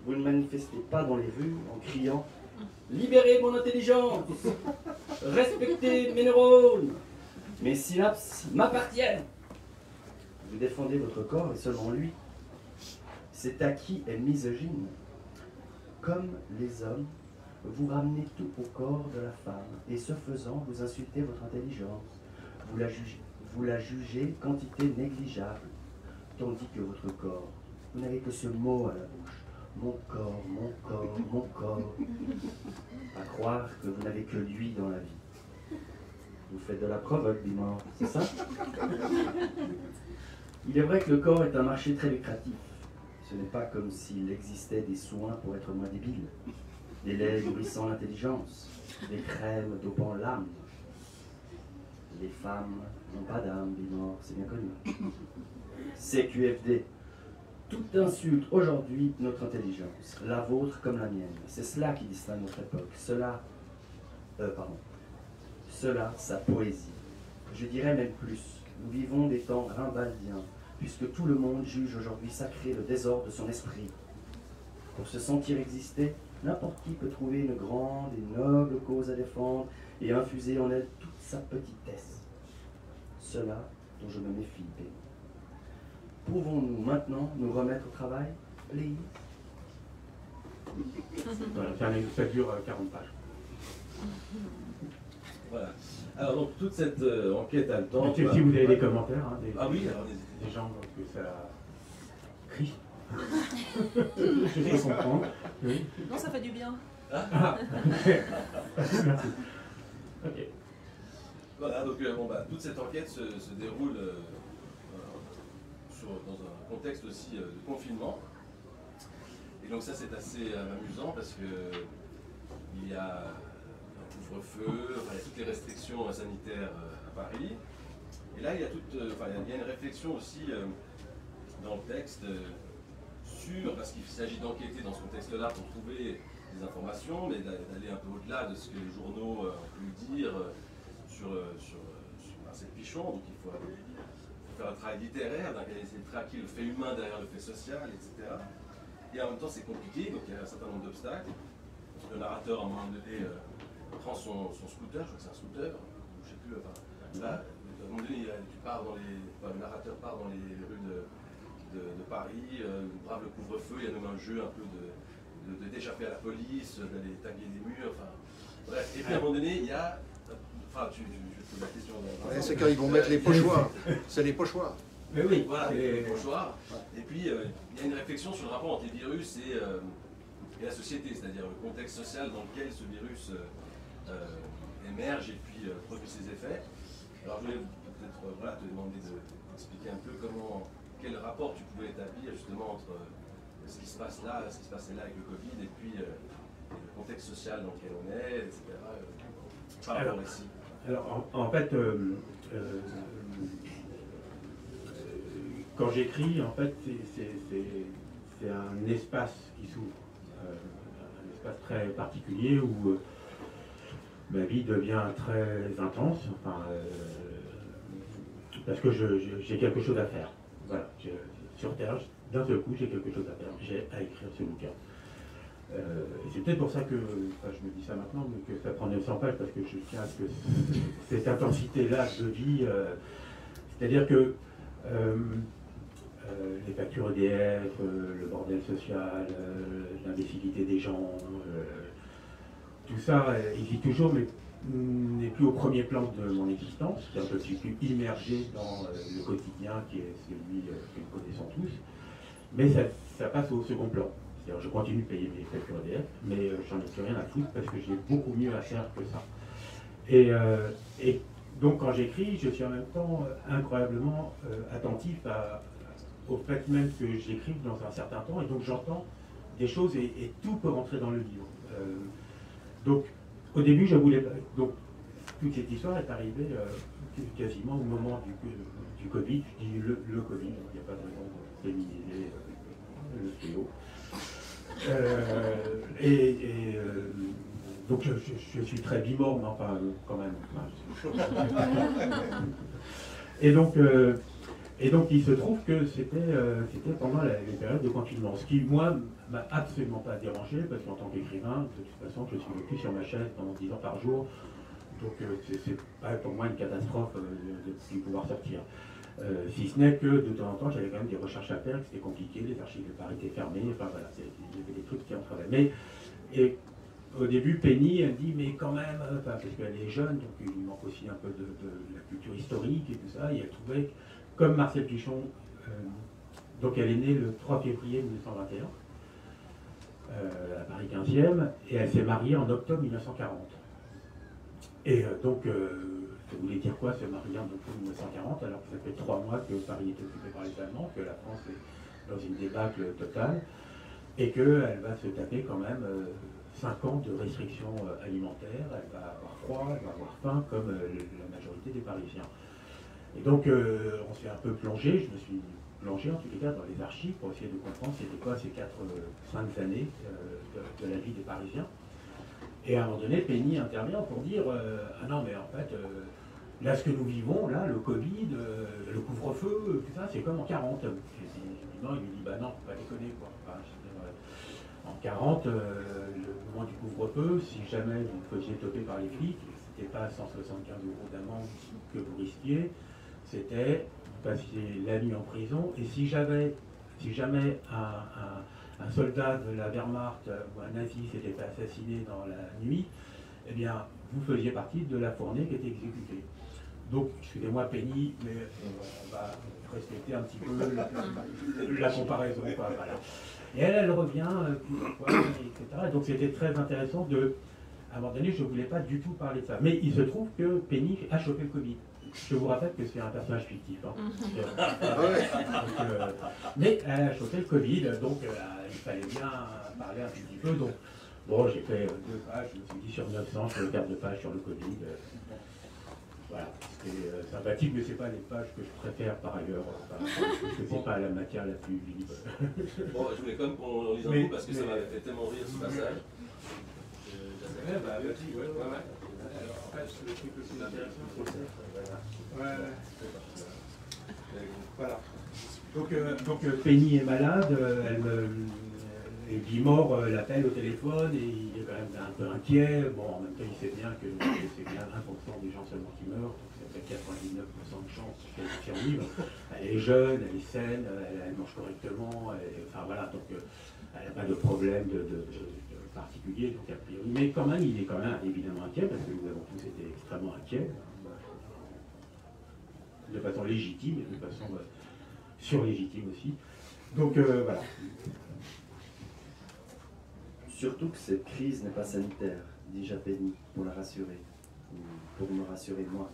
vous ne manifestez pas dans les rues en criant « Libérez mon intelligence! Respectez mes neurones! Mes synapses m'appartiennent !» Vous défendez votre corps et seulement lui. Cet acquis est misogyne. Comme les hommes, vous ramenez tout au corps de la femme et ce faisant, vous insultez votre intelligence. Vous la jugez quantité négligeable, tandis que votre corps, vous n'avez que ce mot à la bouche. Mon corps, mon corps, mon corps. À croire que vous n'avez que lui dans la vie. Vous faites de la provoque, Bimor, c'est ça? Il est vrai que le corps est un marché très lucratif. Ce n'est pas comme s'il existait des soins pour être moins débile. Des laits nourrissant l'intelligence, des crèmes dopant l'âme. Les femmes n'ont pas d'âme, Bimor, c'est bien connu. CQFD. Tout insulte aujourd'hui notre intelligence, la vôtre comme la mienne. C'est cela qui distingue notre époque. Cela, sa poésie. Je dirais même plus. Nous vivons des temps grimbaldiens, puisque tout le monde juge aujourd'hui sacré le désordre de son esprit. Pour se sentir exister, n'importe qui peut trouver une grande et noble cause à défendre et infuser en elle toute sa petitesse. Cela dont je me méfie, Penny. Pouvons-nous maintenant nous remettre au travail, please? Voilà, ça dure 40 pages. Voilà. Alors donc toute cette enquête a le temps. Si vous avez des commentaires, hein, Ah oui, alors n'hésitez. des gens que ça crie. Je vais comprendre. Oui. Non, ça fait du bien. Ah, merci. Ok. Voilà, donc toute cette enquête se déroule dans un contexte aussi de confinement. Et donc ça c'est assez amusant parce que il y a un couvre-feu, il y a toutes les restrictions sanitaires à Paris. Et là il y a il y a une réflexion aussi dans le texte parce qu'il s'agit d'enquêter dans ce contexte-là pour trouver des informations, mais d'aller un peu au-delà de ce que les journaux ont pu dire sur Marcel Pichon. Donc il faut faire un travail littéraire, d'analyser le fait humain derrière le fait social, etc. Et en même temps c'est compliqué, donc il y a un certain nombre d'obstacles. Le narrateur à un moment donné prend son scooter, je crois que c'est un scooter, je ne sais plus, là, à un moment donné, le narrateur part dans les rues de Paris, brave le couvre-feu, il y a même un jeu un peu d'échapper à la police, d'aller taguer les murs, bref. Et puis à un moment donné, il y a... je pose la question... c'est quand ils vont mettre les pochoirs, c'est les pochoirs. Mais oui, voilà, les pochoirs. Et puis, il y a une réflexion sur le rapport entre les virus et la société, c'est-à-dire le contexte social dans lequel ce virus émerge et puis produit ses effets. Alors je voulais peut-être te demander d'expliquer un peu quel rapport tu pouvais établir justement entre ce qui se passe là, ce qui se passait là avec le Covid et puis le contexte social dans lequel on est, etc. Par rapport ici. Alors en fait, quand j'écris, en fait, c'est un espace qui s'ouvre, un espace très particulier où ma vie devient très intense, parce que j'ai quelque chose à faire. Voilà, sur Terre, d'un seul coup, j'ai quelque chose à faire. J'ai à écrire ce bouquin. C'est peut-être pour ça que, je me dis ça maintenant, mais que ça prend 900 pages, parce que je tiens à ce que cette intensité-là de vie, c'est-à-dire que les factures EDF, le bordel social, l'imbécilité des gens, tout ça existe toujours, mais n'est plus au premier plan de mon existence. C'est-à-dire que je suis plus immergé dans le quotidien qui est celui que nous connaissons tous, mais ça passe au second plan. C'est-à-dire je continue de payer mes factures EDF, mais j'en ai plus rien à foutre parce que j'ai beaucoup mieux à faire que ça. Et donc quand j'écris, je suis en même temps incroyablement attentif au fait même que j'écrive dans un certain temps, et donc j'entends des choses et tout peut rentrer dans le livre. Donc au début je voulais... Donc toute cette histoire est arrivée quasiment au moment du Covid. Je dis le Covid, il n'y a pas de raison de féminiser le fléau. Donc je suis très bimorme, mais enfin quand même. Et donc il se trouve que c'était pendant les périodes de confinement, ce qui moi m'a absolument pas dérangé, parce qu'en tant qu'écrivain, de toute façon je suis le cul sur ma chaise pendant 10 heures par jour, donc c'est pas pour moi une catastrophe de pouvoir sortir. Si ce n'est que de temps en temps j'avais quand même des recherches à faire, que c'était compliqué, les archives de Paris étaient fermées, enfin voilà, il y avait des trucs qui entraient. Mais au début, Penny, elle dit, mais quand même, parce qu'elle est jeune, donc il lui manque aussi un peu de la culture historique et tout ça, et elle trouvait, comme Marcel Pichon, donc elle est née le 3 février 1921, à Paris 15e, et elle s'est mariée en octobre 1940. Et donc, ça voulait dire quoi, se marier en octobre 1940, alors que ça fait 3 mois que Paris est occupé par les Allemands, que la France est dans une débâcle totale, et qu'elle va se taper quand même 5 ans de restrictions alimentaires, elle va avoir froid, elle va avoir faim, comme la majorité des Parisiens. Et donc, on s'est un peu plongé, je me suis plongé en tous les cas dans les archives pour essayer de comprendre c'était quoi ces 4-5 années de la vie des Parisiens. Et à un moment donné, Penny intervient pour dire ah non, mais en fait, là, ce que nous vivons, là, le Covid, le couvre-feu, tout ça, c'est comme en 40. Et non, il lui dit bah non, faut pas déconner, quoi. Enfin, en 40, le moment du couvre-feu, si jamais vous faisiez toper par les flics, c'était pas 175 € d'amende que vous risquiez, c'était vous passiez la nuit en prison, et si jamais un soldat de la Wehrmacht ou un nazi s'était fait assassiner dans la nuit, eh bien, vous faisiez partie de la fournée qui était exécutée. Donc, excusez-moi Penny, mais on va respecter un petit peu la comparaison, quoi, voilà. Et elle revient plusieurs fois, etc. Et donc c'était très intéressant de... À un moment donné, je ne voulais pas du tout parler de ça. Mais il se trouve que Penny a chopé le Covid. Je vous rappelle que c'est un personnage fictif. Hein. Mais elle a chopé le Covid, donc il fallait bien parler un petit peu. Donc, bon, j'ai fait 2 pages, je me suis dit sur 900, je vais faire 2 pages sur le Covid. Voilà, c'était sympathique, mais ce n'est pas les pages que je préfère par ailleurs, parce que ce n'est pas la matière la plus libre. Bon, je voulais quand même qu'on lise un peu, parce que ça m'avait fait tellement rire ce passage. Bah, vas-y, ouais. Alors, en fait, le truc aussi intéressant, c'est ça. Voilà. Donc Penny est malade, et Guimard l'appelle au téléphone et il est quand même un peu inquiet. Bon, en même temps, il sait bien que c'est bien 1% des gens seulement qui meurent, donc ça fait 99% de chance qu'elle survive. Elle est jeune, elle est saine, elle mange correctement, enfin voilà, donc elle n'a pas de problème de particulier, donc a priori. Mais quand même, il est quand même évidemment inquiet, parce que nous avons tous été extrêmement inquiets, de façon légitime et de façon surlégitime aussi. Donc voilà. Surtout que cette crise n'est pas sanitaire, dis-je à Penny, pour la rassurer, ou pour me rassurer moi.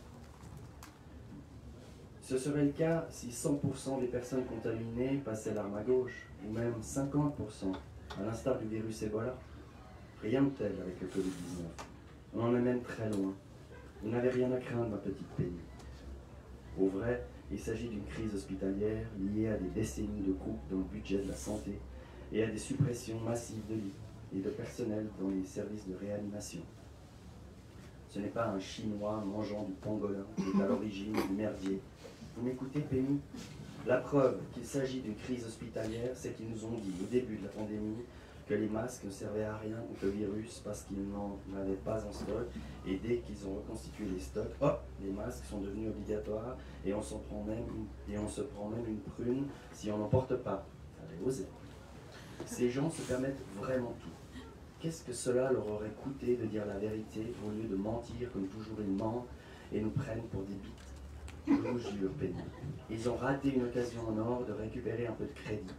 Ce serait le cas si 100% des personnes contaminées passaient l'arme à gauche, ou même 50%, à l'instar du virus Ebola. Rien de tel avec le Covid-19. On en est même très loin. Vous n'avez rien à craindre, ma petite Penny. Au vrai, il s'agit d'une crise hospitalière liée à des décennies de coupes dans le budget de la santé et à des suppressions massives de lits et de personnel dans les services de réanimation. Ce n'est pas un Chinois mangeant du pangolin qui est à l'origine du merdier. Vous m'écoutez, Penny? La preuve qu'il s'agit d'une crise hospitalière, c'est qu'ils nous ont dit au début de la pandémie que les masques ne servaient à rien contre le virus parce qu'ils n'en avaient pas en stock, et dès qu'ils ont reconstitué les stocks, hop, les masques sont devenus obligatoires et on se prend même une prune si on n'en porte pas. Fallait oser. Ces gens se permettent vraiment tout. Qu'est-ce que cela leur aurait coûté de dire la vérité au lieu de mentir comme toujours ils mentent et nous prennent pour des bites? Je vous jure, Penny, ils ont raté une occasion en or de récupérer un peu de crédit.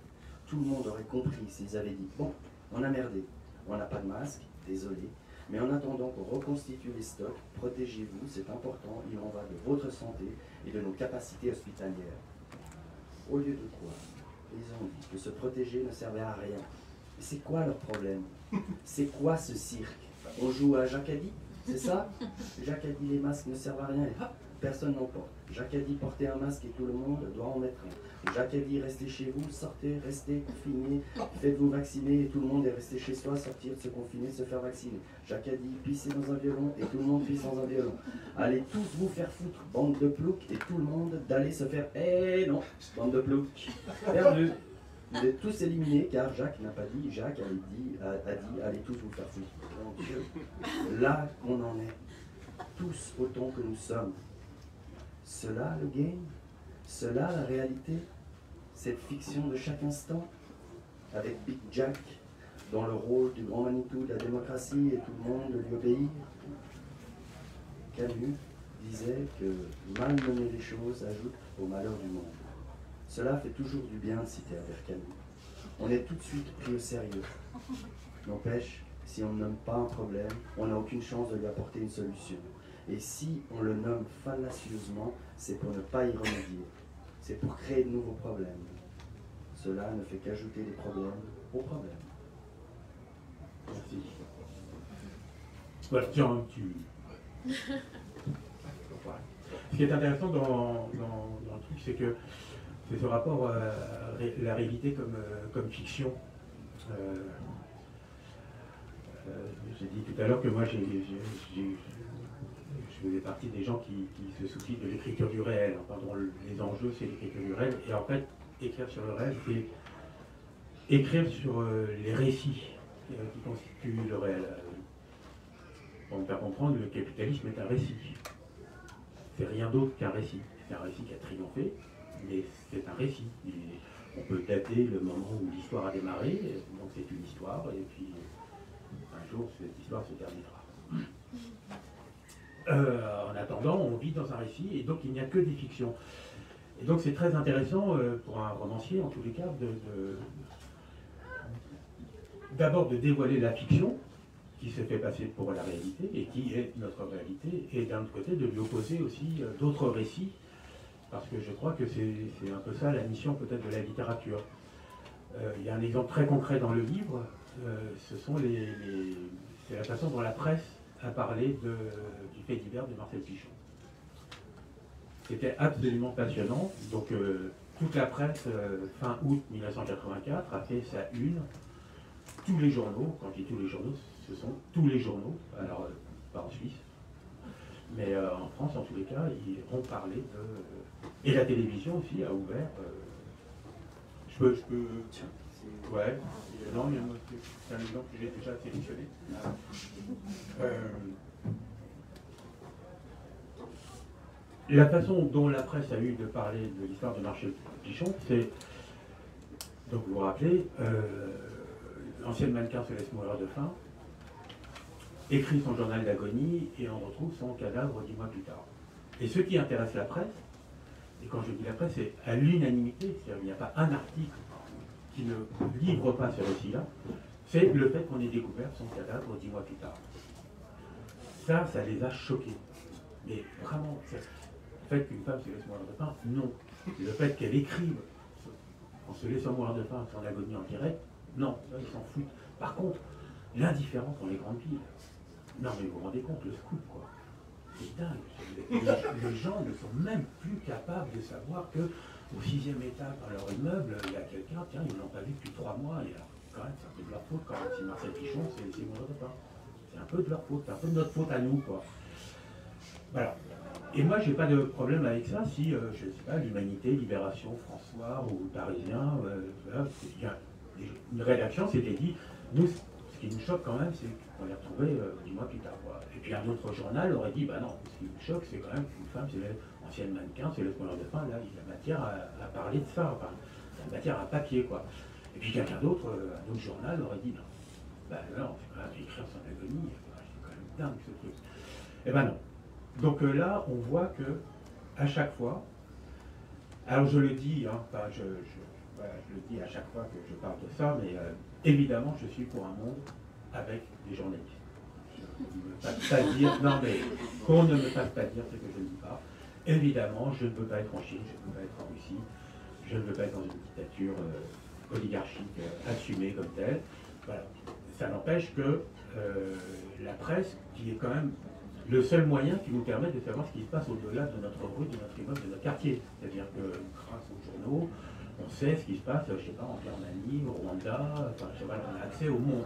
Tout le monde aurait compris s'ils avaient dit « Bon, on a merdé, on n'a pas de masque, désolé, mais en attendant qu'on reconstitue les stocks, protégez-vous, c'est important, il en va de votre santé et de nos capacités hospitalières. » Au lieu de quoi? Ils ont dit que se protéger ne servait à rien. Mais c'est quoi leur problème? C'est quoi ce cirque? On joue à Jacques a dit, c'est ça? Jacques a dit les masques ne servent à rien et hop, personne n'en porte. Jacques a dit portez un masque et tout le monde doit en mettre un. Jacques a dit restez chez vous, sortez, restez confinés, faites-vous vacciner et tout le monde est resté chez soi, sortir, se confiner, se faire vacciner. Jacques a dit pissez dans un violon et tout le monde pisse dans un violon. Allez tous vous faire foutre, bande de ploucs, et tout le monde d'aller se faire... Eh non, bande de ploucs, perdu. Vous êtes tous éliminés car Jacques n'a pas dit, Jacques a dit allez tous vous faire foutre. Mon Dieu, là on en est, tous autant que nous sommes. Cela le game, cela la réalité, cette fiction de chaque instant, avec Big Jack dans le rôle du grand Manitou de la démocratie et tout le monde lui obéir. Camus disait que mal mener les choses ajoute au malheur du monde. Cela fait toujours du bien de citer Albert Camus. On est tout de suite pris au sérieux. N'empêche, si on ne nomme pas un problème, on n'a aucune chance de lui apporter une solution. Et si on le nomme fallacieusement, c'est pour ne pas y remédier. C'est pour créer de nouveaux problèmes. Cela ne fait qu'ajouter des problèmes aux problèmes. Merci. Voilà, tiens, Ce qui est intéressant dans le truc, c'est que c'est ce rapport à la réalité comme fiction. J'ai dit tout à l'heure que moi, je faisais partie des gens qui se soucient de l'écriture du réel. Enfin, dont les enjeux, c'est l'écriture du réel. Et en fait, écrire sur le réel, c'est écrire sur les récits qui constituent le réel. Pour me faire comprendre, le capitalisme est un récit. C'est rien d'autre qu'un récit. C'est un récit qui a triomphé, mais c'est un récit. On peut dater le moment où l'histoire a démarré, donc c'est une histoire, et puis un jour cette histoire se terminera. En attendant, on vit dans un récit, et donc il n'y a que des fictions. Et donc c'est très intéressant pour un romancier, en tous les cas, d'abord de dévoiler la fiction, qui se fait passer pour la réalité, et qui est notre réalité, et d'un autre côté de lui opposer aussi d'autres récits, parce que je crois que c'est un peu ça la mission peut-être de la littérature. Il y a un exemple très concret dans le livre, c'est la façon dont la presse a parlé du fait divers de Marcel Pichon. C'était absolument passionnant, donc toute la presse, fin août 1984, a fait sa une, tous les journaux, quand je dis tous les journaux, ce sont tous les journaux, alors pas en Suisse, mais en France en tous les cas, ils ont parlé de... Et la télévision aussi a ouvert... Je peux... Tiens. Ouais. Non, il y a un autre truc. C'est un exemple que j'ai déjà sélectionné. La façon dont la presse a eu de parler de l'histoire de Marcel Pichon, c'est... Donc vous vous rappelez, l'ancienne mannequin se laisse mourir de faim, écrit son journal d'agonie et on retrouve son cadavre 10 mois plus tard. Et ce qui intéresse la presse, et quand je dis la presse, c'est à l'unanimité, c'est-à-dire qu'il n'y a pas un article qui ne livre pas ce récit-là, c'est le fait qu'on ait découvert son cadavre 10 mois plus tard. Ça les a choqués. Mais vraiment, le fait qu'une femme se laisse mourir de faim, non. Le fait qu'elle écrive en se laissant mourir de faim son agonie en direct, non, ça, ils s'en foutent. Par contre, l'indifférence dans les grandes villes, non mais vous vous rendez compte, le scoop quoi. C'est dingue. Les gens ne sont même plus capables de savoir que au 6e étage dans leur immeuble, il y a quelqu'un, tiens, ils ne l'ont pas vu depuis 3 mois, et alors, quand même, c'est un peu de leur faute quand même. Si Marcel Pichon, c'est mourir de faim. C'est un peu de leur faute, c'est un peu de notre faute à nous, quoi. Voilà. Et moi, j'ai pas de problème avec ça si, je sais pas, l'Humanité, Libération, François ou Parisien, voilà, une rédaction s'était dit, nous, ce qui nous choque quand même, c'est qu'on les retrouvait 10 mois plus tard. Quoi. Et puis un autre journal aurait dit, bah non, ce qui nous choque, c'est quand même qu'une femme, c'est l'ancienne mannequin, c'est le preneur de faim, là, il y a matière à parler de ça, enfin, il y a matière à papier, quoi. Et puis quelqu'un d'autre, un autre journal aurait dit, non, bah non, c'est quand même écrire son agonie, c'est quand même dingue ce truc. Eh ben non. Donc là, on voit que, à chaque fois, alors je le dis, hein, enfin, je le dis à chaque fois que je parle de ça, mais évidemment, je suis pour un monde avec des journalistes. Je ne me fasse pas dire, non mais, qu'on ne me fasse pas dire ce que je ne dis pas. Évidemment, je ne peux pas être en Chine, je ne peux pas être en Russie, je ne veux pas être dans une dictature oligarchique assumée comme telle. Voilà. Ça n'empêche que la presse, qui est quand même le seul moyen qui nous permet de savoir ce qui se passe au-delà de notre rue, de notre immeuble, de notre quartier. C'est-à-dire que grâce aux journaux, on sait ce qui se passe, je ne sais pas, en Birmanie, au Rwanda, enfin, je sais pas, on a accès au monde.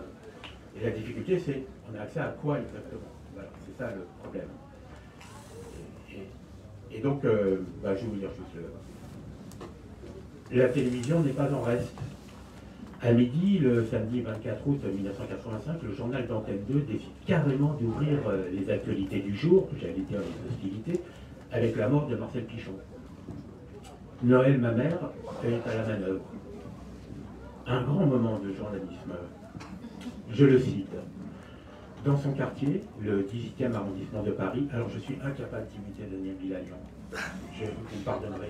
Et la difficulté, c'est on a accès à quoi exactement? Voilà, c'est ça le problème. Et donc, je vais vous dire juste la télévision n'est pas en reste. À midi, le samedi 24 août 1985, le journal d'Antenne 2 décide carrément d'ouvrir les actualités du jour, j'allais dire les hostilités, avec la mort de Marcel Pichon. Noël, ma mère, est à la manœuvre. Un grand moment de journalisme. Je le cite. Dans son quartier, le 18e arrondissement de Paris, alors je suis incapable d'imiter Daniel Bilalian. Je vous pardonnerai.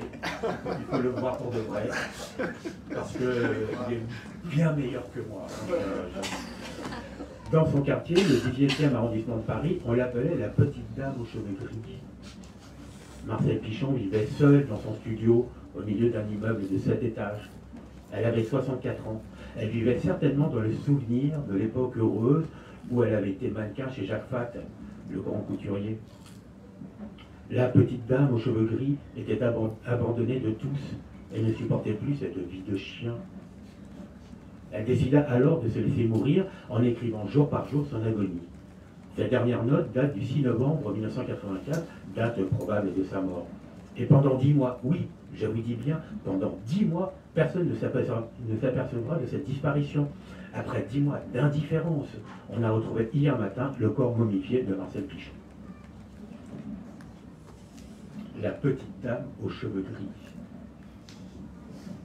Il faut le voir pour de vrai. Parce qu'il est bien meilleur que moi. Dans son quartier, le 18e arrondissement de Paris, on l'appelait la petite dame aux cheveux gris. Marcel Pichon vivait seule dans son studio au milieu d'un immeuble de 7 étages. Elle avait 64 ans. Elle vivait certainement dans le souvenir de l'époque heureuse où elle avait été mannequin chez Jacques Fatt, le grand couturier. La petite dame aux cheveux gris était abandonnée de tous et ne supportait plus cette vie de chien. Elle décida alors de se laisser mourir en écrivant jour par jour son agonie. Sa dernière note date du 6 novembre 1984, date probable de sa mort. Et pendant 10 mois, oui, je vous dis bien, pendant 10 mois, personne ne s'apercevra de cette disparition. Après 10 mois d'indifférence, on a retrouvé hier matin le corps momifié de Marcel Pichon. La petite dame aux cheveux gris.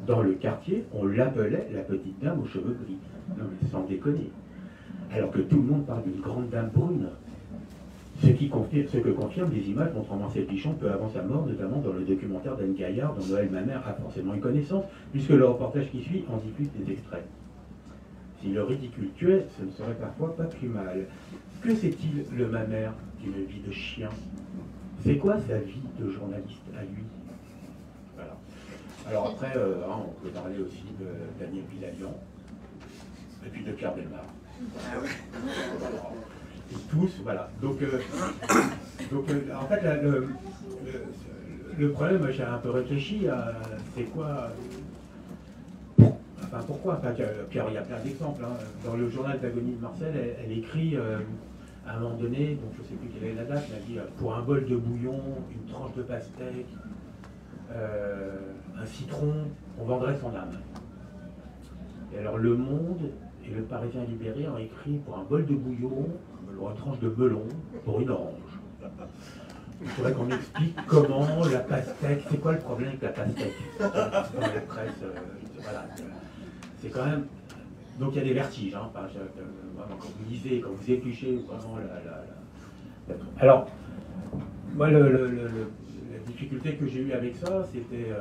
Dans le quartier, on l'appelait la petite dame aux cheveux gris. Non mais sans déconner. Alors que tout le monde parle d'une grande dame brune. Ce que confirment les images montrant Marcel Pichon peu avant sa mort, notamment dans le documentaire d'Anne Gaillard, dont Noël ma mère a forcément une connaissance, puisque le reportage qui suit en diffuse des extraits. Si le ridicule tuait, ce ne serait parfois pas plus mal. Que sait-il, le ma mère, d'une vie de chien? C'est quoi sa vie de journaliste à lui? Voilà. Alors après, on peut parler aussi de Daniel Bilalian, et puis de Pierre Bellemare. Voilà. Et tous, voilà. Donc en fait, le problème, j'ai un peu réfléchi à c'est quoi. Enfin, pourquoi? Enfin, Pierre, il y a plein d'exemples. Hein. Dans le journal d'agonie de Marcel, elle écrit à un moment donné, donc je ne sais plus quelle est la date, elle a dit pour un bol de bouillon, une tranche de pastèque, un citron, on vendrait son âme. Et alors Le Monde et le Parisien libéré ont écrit pour un bol de bouillon, pour une tranche de melon, pour une orange. Il faudrait qu'on explique comment la pastèque, c'est quoi le problème avec la pastèque dans la presse, voilà. C'est quand même... Donc il y a des vertiges, hein, vraiment, quand vous lisez, quand vous épluchez, vraiment Alors, moi, la difficulté que j'ai eue avec ça, c'était...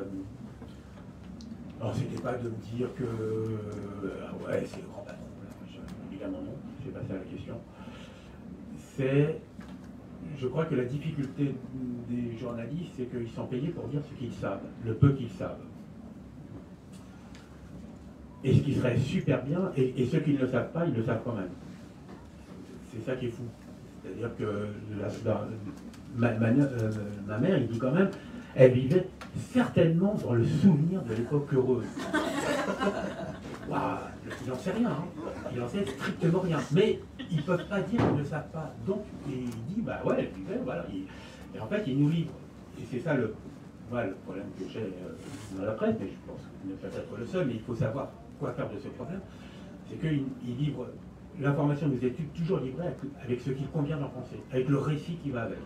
alors, c'était pas de me dire que... ouais, c'est le grand patron, là. Évidemment non, j'ai passé à la question. C'est... Je crois que la difficulté des journalistes, c'est qu'ils sont payés pour dire ce qu'ils savent, le peu qu'ils savent. Et ce qui serait super bien, et ceux qui ne le savent pas, ils le savent quand même. C'est ça qui est fou. C'est-à-dire que ma mère, il dit quand même, elle vivait certainement dans le souvenir de l'époque heureuse. Waouh, il n'en sait rien, hein. Il n'en sait strictement rien. Mais ils ne peuvent pas dire qu'ils ne savent pas. Donc il dit, bah ouais, elle vivait, voilà. Et en fait, il nous livre. Et c'est ça le problème que j'ai dans la presse, mais je pense que vous n'êtes peut-être le seul, mais il faut savoir quoi faire de ce problème. C'est qu'il livre, l'information nous est toujours livrée avec ce qu'il convient d'en penser, avec le récit qui va avec.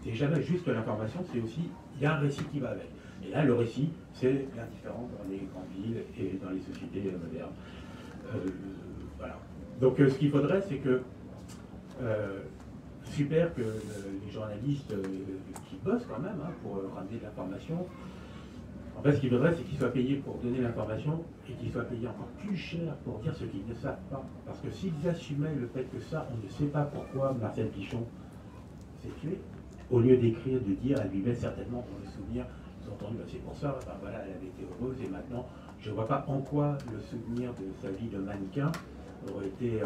C'est jamais juste l'information, c'est aussi, il y a un récit qui va avec. Et là, le récit, c'est l'indifférence dans les grandes villes et dans les sociétés modernes. Voilà. Donc ce qu'il faudrait, c'est que, super que les journalistes qui bossent quand même, hein, pour ramener de l'information, en fait ce qu'il faudrait, c'est qu'ils soient payés pour donner l'information et qu'ils soient payés encore plus cher pour dire ce qu'ils ne savent pas. Parce que s'ils assumaient le fait que ça, on ne sait pas pourquoi Marcel Pichon s'est tué, au lieu d'écrire, de dire, elle vivait certainement dans le souvenir sous-entendu, ben, c'est pour ça, ben, voilà, elle avait été heureuse, et maintenant, je ne vois pas en quoi le souvenir de sa vie de mannequin aurait été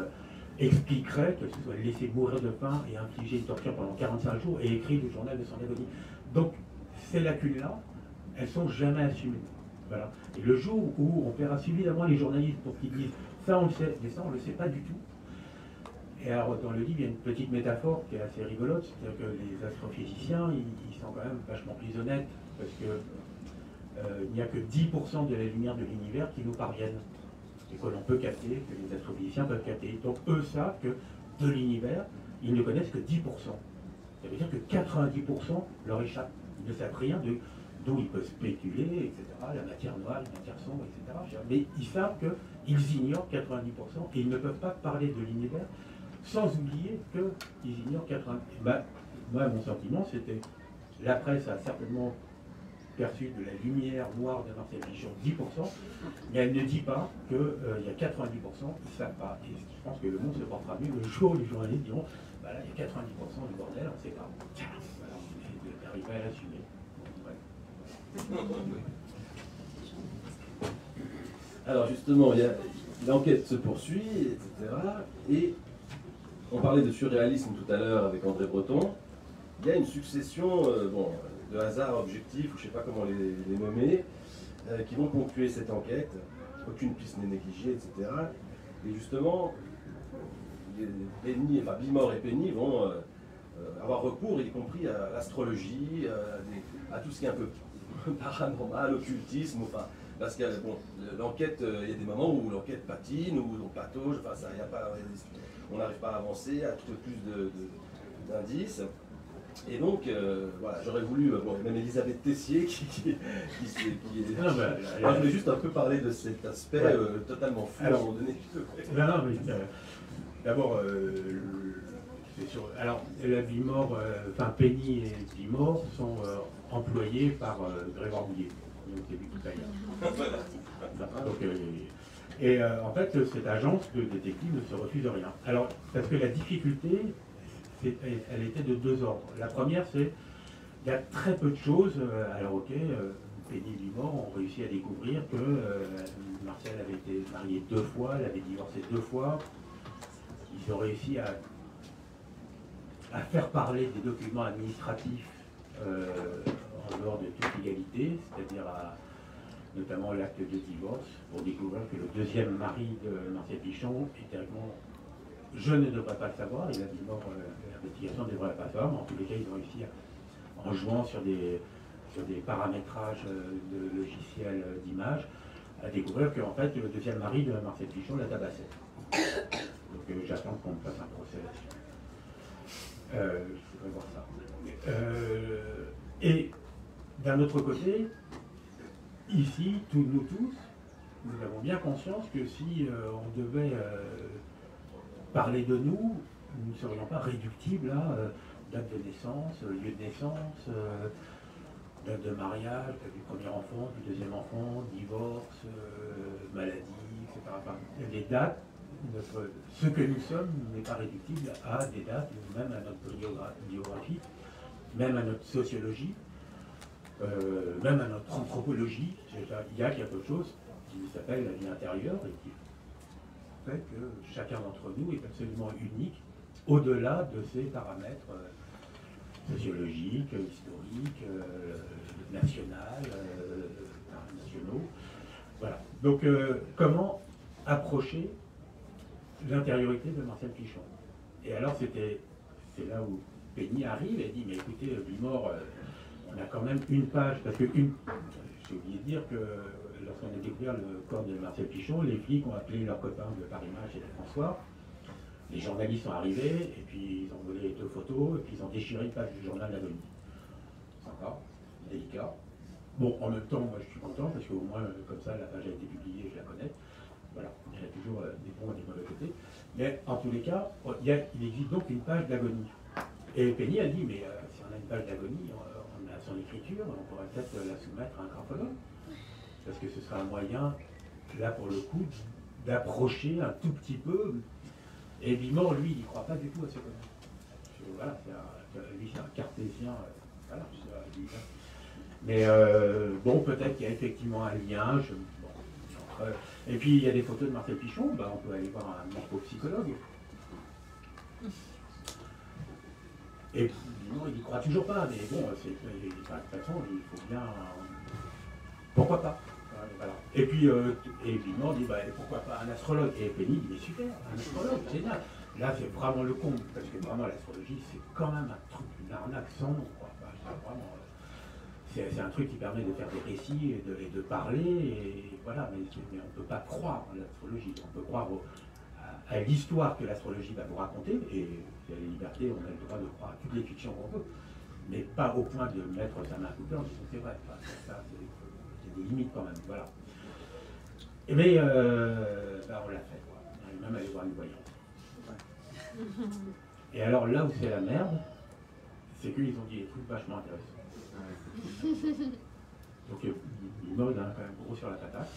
expliquerait que ce soit laissé mourir de faim et infliger une torture pendant 45 jours et écrit le journal de son agonie. Donc, ces lacunes-là, elles sont jamais assumées. Voilà. Et le jour où on paiera suffisamment les journalistes pour qu'ils disent ça on le sait, mais ça on ne le sait pas du tout. Et alors dans le livre, il y a une petite métaphore qui est assez rigolote, c'est-à-dire que les astrophysiciens, ils sont quand même vachement plus honnêtes, parce que il n'y a que 10% de la lumière de l'univers qui nous parviennent, et que l'on peut capter, que les astrophysiciens peuvent capter. Donc eux savent que de l'univers, ils ne connaissent que 10%. Ça veut dire que 90% leur échappe. Ils ne savent rien d'où ils peuvent spéculer, etc. La matière noire, la matière sombre, etc. Mais ils savent qu'ils ignorent 90% et ils ne peuvent pas parler de l'univers sans oublier qu'ils ignorent 90%. Ben, moi, mon sentiment, c'était, la presse a certainement perçu de la lumière noire de Marcel Pichon 10%, mais elle ne dit pas qu'il y a 90%, ils ne savent pas. Et je pense que le monde se portera mieux le jour où les journalistes diront, bah là, il y a 90% du bordel, on ne sait pas. Voilà, et d'arriver à l'assumer. Alors justement, l'enquête se poursuit, etc. Et on parlait de surréalisme tout à l'heure avec André Breton. Il y a une succession de hasards objectifs, ou je ne sais pas comment les nommer, qui vont ponctuer cette enquête. Aucune piste n'est négligée, etc. Et justement, Bimor et Penny vont avoir recours, y compris à l'astrologie, à tout ce qui est un peu paranormal, occultisme, enfin, parce que l'enquête, il y a des moments où l'enquête patine, ou on patauge, enfin, ça, on n'arrive pas à avancer, à trouver plus d'indices. Et donc, voilà, j'aurais voulu, même Elisabeth Tessier, qui est... je voulais juste un peu parler de cet aspect totalement fou à un moment donné. Non, mais d'abord, alors, la Bimor, enfin Penny et Bimor sont employés par Grégoire Bouillet, donc c'est lui qui paye. Et en fait, cette agence de détective ne se refuse rien. Alors, parce que la difficulté, elle était de deux ordres. La première, c'est il y a très peu de choses. Alors, ok, Penny et Bimor ont réussi à découvrir que Marcel avait été marié 2 fois, elle avait divorcé 2 fois. Ils ont réussi à faire parler des documents administratifs en dehors de toute légalité, c'est-à-dire notamment l'acte de divorce, pour découvrir que le deuxième mari de Marcel Pichon était vraiment... Je ne devrais pas le savoir, il a dit mort, l'investigation ne devrait pas le savoir, mais en tous les cas, ils ont réussi, en jouant sur des paramétrages de logiciels d'image, à découvrir qu'en fait, le deuxième mari de Marcel Pichon la tabassait. Donc j'attends qu'on me fasse un procès là-dessus. Je voudrais voir ça. Et d'un autre côté, ici, nous tous, nous avons bien conscience que si on devait parler de nous, nous ne serions pas réductibles à date de naissance, lieu de naissance, date de mariage, du premier enfant, du deuxième enfant, divorce, maladie, etc. Enfin, les dates, ce que nous sommes n'est pas réductible à des dates, même à notre biographie, même à notre sociologie, même à notre anthropologie. Il y a quelque chose qui s'appelle la vie intérieure et qui fait que chacun d'entre nous est absolument unique au-delà de ces paramètres sociologiques, historiques, nationaux. Voilà. Donc, comment approcher l'intériorité de Marcel Pichon? Et alors, c'est là où Penny arrive et dit, mais écoutez, Bimor, on a quand même une page, parce que j'ai oublié de dire que lorsqu'on a découvert le corps de Marcel Pichon, les flics ont appelé leurs copains de Paris Match et de François. Les journalistes sont arrivés, et puis ils ont volé 2 photos, et puis ils ont déchiré une page du journal d'Agonie. Sympa, délicat. Bon, en même temps, moi je suis content, parce qu'au moins, comme ça, la page a été publiée, je la connais. Voilà, il y a toujours des bons et des mauvais côtés. Mais en tous les cas, il existe donc une page d'agonie. Et Penny a dit, mais si on a une page d'agonie, on a son écriture, on pourrait peut-être la soumettre à un graphologue. Parce que ce sera un moyen, là pour le coup, d'approcher un tout petit peu. Et Bimor, lui, il n'y croit pas du tout à ce que... Voilà, lui c'est un cartésien, voilà, Mais bon, peut-être qu'il y a effectivement un lien. Et puis il y a des photos de Marcel Pichon, bah, on peut aller voir un morphopsychologue. Et non, il n'y croit toujours pas, mais bon, de toute façon, il faut bien. Pourquoi pas? Voilà. Et puis évidemment, on dit bah, pourquoi pas un astrologue? Et Penny, il est super, un astrologue, génial. Là, c'est vraiment le comble, parce que vraiment, l'astrologie, c'est quand même un truc, une arnaque sans nom, quoi. Vraiment, c'est un truc qui permet de faire des récits et de parler, et voilà, mais on ne peut pas croire en l'astrologie. On peut croire à l'histoire que l'astrologie va vous raconter, et il y a les libertés, on a le droit de croire à toutes les fictions qu'on veut, mais pas au point de mettre sa main à couper en disant c'est vrai. Enfin, ça, c'est des limites quand même, voilà. Mais bah, on l'a fait, quoi. On est même allé voir une voyante. Et alors là où c'est la merde, c'est qu'ils ont dit des trucs vachement intéressants. Donc il mode hein, quand même gros sur la patate.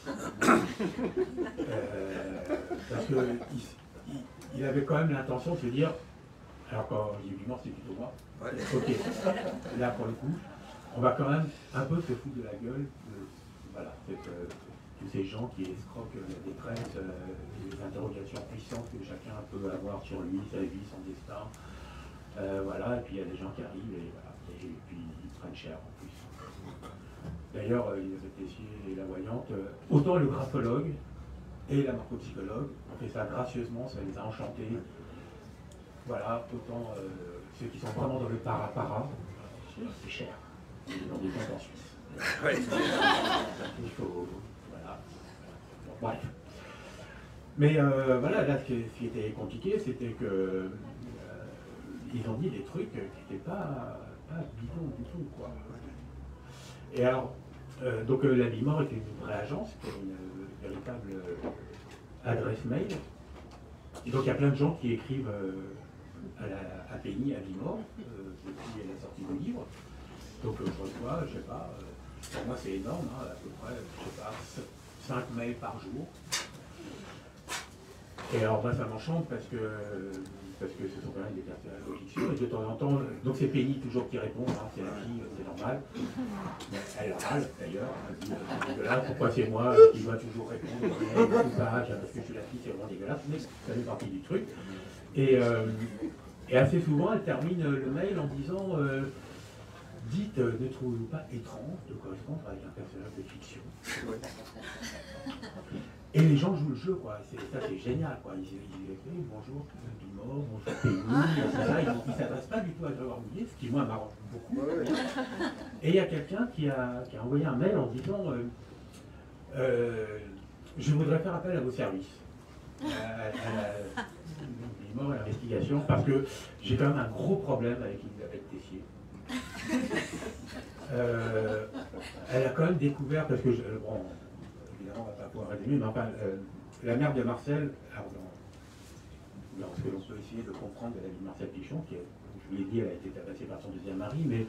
Parce qu'il avait quand même l'intention de se dire, alors quand il dit mort c'est plutôt moi, ouais. Ok, là pour le coup, on va quand même un peu se foutre de la gueule de voilà, tous ces gens qui escroquent la détresse, les interrogations puissantes que chacun peut avoir sur lui, sa vie, son destin. Voilà, et puis il y a des gens qui arrivent et, voilà, et puis ils prennent cher en plus. D'ailleurs, Elisabeth Tessier et la voyante, autant le graphologue et la morphopsychologue ont fait ça gracieusement, ça les a enchantés. Voilà, autant ceux qui sont vraiment dans le para-para, c'est cher. Ils ont des comptes en Suisse. Ouais. Il faut. Voilà. Bon, bref. Mais voilà, là, ce qui était compliqué, c'était que. Ils ont dit des trucs qui n'étaient pas bidons du tout, quoi. Et alors, donc la Bimor était une vraie agence, c'était une véritable adresse mail. Et donc il y a plein de gens qui écrivent à Penny, à Bimor, depuis la sortie du livre. Donc je reçois, je sais pas, pour moi c'est énorme, hein, à peu près, je sais pas, 5 mails par jour. Et alors ça m'enchante parce que ce sont quand même des personnages de fiction, et de temps en temps, donc c'est Penny toujours qui répond, hein, c'est la fille, c'est normal. Mais elle râle d'ailleurs, elle dit c'est dégueulasse, pourquoi c'est moi qui dois toujours répondre, tout ça, parce que je suis la fille, c'est vraiment dégueulasse, mais ça fait partie du truc. Et assez souvent, elle termine le mail en disant dites, ne trouvez-vous pas étrange de correspondre avec un personnage de fiction? Et les gens jouent le jeu, quoi. Ça, c'est génial, quoi. Ils disent bonjour, Bimor, bonjour, Penny, etc. Ils ne s'adressent pas du tout à Grégoire Mouillet, ce qui, moi, m'arrange beaucoup. Et il y a quelqu'un qui a envoyé un mail en disant je voudrais faire appel à vos services. Bimor et l'investigation, parce que j'ai quand même un gros problème avec Elisabeth Tessier. Elle a quand même découvert, parce que, bon, évidemment, on ne va pas pouvoir résumer, mais enfin, la mère de Marcel, alors dans ce que l'on peut essayer de comprendre de la vie de Marcel Pichon, qui, je vous l'ai dit, elle a été tabassée par son deuxième mari, mais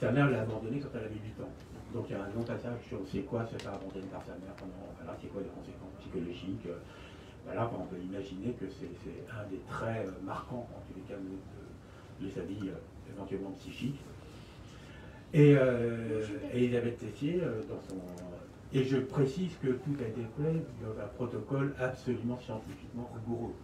sa mère l'a abandonnée quand elle avait 8 ans. Donc il y a un long passage sur c'est quoi se faire abandonner par sa mère, voilà, c'est quoi les conséquences psychologiques. Voilà, on peut imaginer que c'est un des traits marquants, en tous les cas, de sa vie éventuellement psychique. Et Elisabeth Tessier, dans son... Et je précise que tout a été fait dans un protocole absolument scientifiquement rigoureux.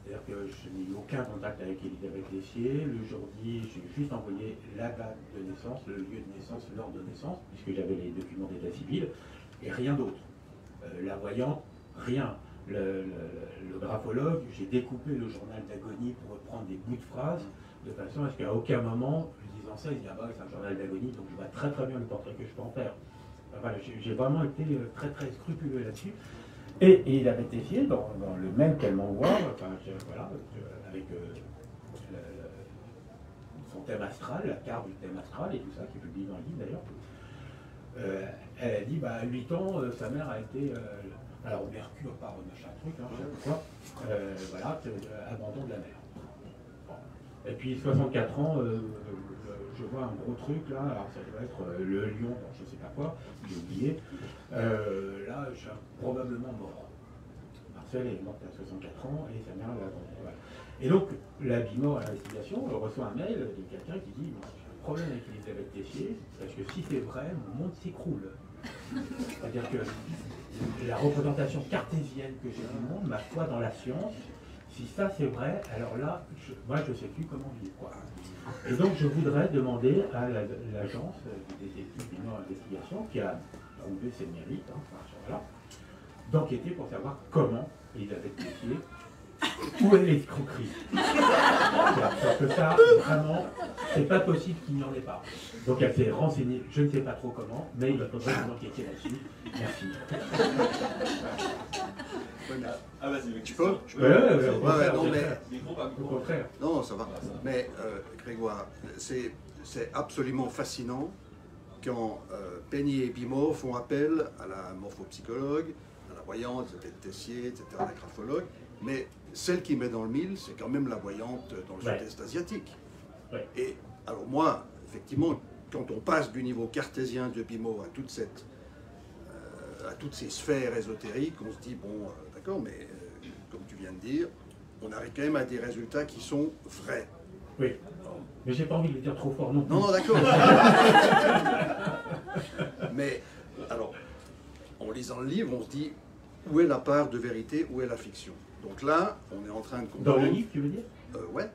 C'est-à-dire que je n'ai eu aucun contact avec Elisabeth Tessier. Le jour dit, j'ai juste envoyé la date de naissance, le lieu de naissance, l'heure de naissance, puisque j'avais les documents d'état civil, et rien d'autre. La voyante, rien. Le graphologue, j'ai découpé le journal d'agonie pour reprendre des bouts de phrases, de façon à ce qu'à aucun moment, je disant ça, il dit ah bah c'est un journal d'agonie, donc je vois très très bien le portrait que je peux en faire. Voilà, j'ai vraiment été très très scrupuleux là-dessus. Et Elisabeth Tessier, dans le mail qu'elle m'envoie, enfin, voilà, avec son thème astral, la carte du thème astral et tout ça, qui est publié dans le livre d'ailleurs, elle a dit, bah, à 8 ans, sa mère a été, alors Mercure par machin truc, hein, je sais pas quoi, voilà, abandon de la mère. Bon. Et puis 64 ans, je vois un gros truc là, alors ça doit être le lion, je sais pas quoi, j'ai oublié. Là, je suis probablement mort. Marcel est morte à 64 ans et sa mère l'a abandonné. Voilà. Et donc, la Bimor à l'investigation reçoit un mail de quelqu'un qui dit problème avec Elisabeth Tessier, parce que si c'est vrai, mon monde s'écroule. C'est-à-dire que la représentation cartésienne que j'ai du monde, ma foi dans la science, si ça c'est vrai, alors là, moi je ne sais plus comment vivre, quoi. Et donc je voudrais demander à l'agence des études Bimor Investigation, qui a prouvé ses mérites, hein, voilà, d'enquêter pour savoir comment Elisabeth Tessier, où est l'escroquerie. Parce que ça, vraiment, c'est pas possible qu'il n'y en ait pas. Donc elle s'est renseignée, je ne sais pas trop comment, mais il faudrait vous enquêter là-dessus. Merci. Ah, vas-y, tu peux? Non, mais... Au contraire. Non, ça va. Mais Grégoire, c'est absolument fascinant quand Penny et Bimor font appel à la morphopsychologue, à la voyante, Tessier, etc., la graphologue, mais celle qui met dans le mille, c'est quand même la voyante dans le sud-est asiatique. Ouais. Et alors moi, effectivement, quand on passe du niveau cartésien de Bimor à toutes ces sphères ésotériques, on se dit, bon, d'accord, mais comme tu viens de dire, on arrive quand même à des résultats qui sont vrais. Oui, mais j'ai pas envie de le dire trop fort non plus. Non, d'accord. Mais, alors, en lisant le livre, on se dit, où est la part de vérité, où est la fiction? Donc là, on est en train de comprendre... Dans le livre, tu veux dire? Ouais.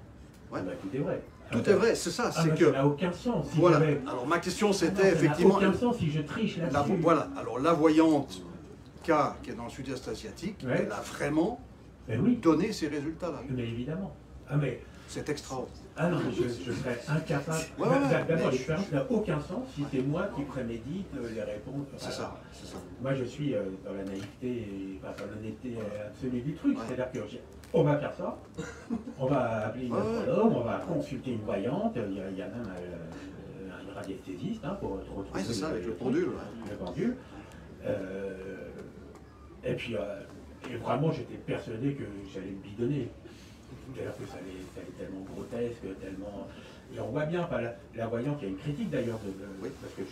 Ah bah, tout est vrai. Tout est vrai, c'est ça. Ah, c'est bah, que... ça n'a aucun sens. Si voilà. j'avais- Alors ma question, Ah c'était non, effectivement... Ça n'a aucun sens si je triche là-dessus. Voilà. Alors la voyante K, qui est dans le sud-est asiatique, Ouais. elle a vraiment Mais oui, donné ces résultats-là. mais évidemment. Ah mais, C'est extraordinaire. ah non, mais je serais incapable. Ouais, D'abord, mais l'expérience n'a aucun sens si c'est moi qui prémédite les réponses. C'est ça, c'est ça. Moi, je suis dans la naïveté et dans l'honnêteté absolue du truc. Ouais. C'est-à-dire que on va faire ça, on va appeler une Ouais. astrologue, on va consulter une voyante, il y a même un radiesthésiste pour retrouver Ouais, c'est ça, avec le truc, pendule. Ouais. le pendule. Et puis, et vraiment, j'étais persuadé que j'allais me bidonner. C'est-à-dire que ça allait tellement grotesque, tellement... Et on voit bien, enfin, la voyante, il y a une critique d'ailleurs, Oui. parce que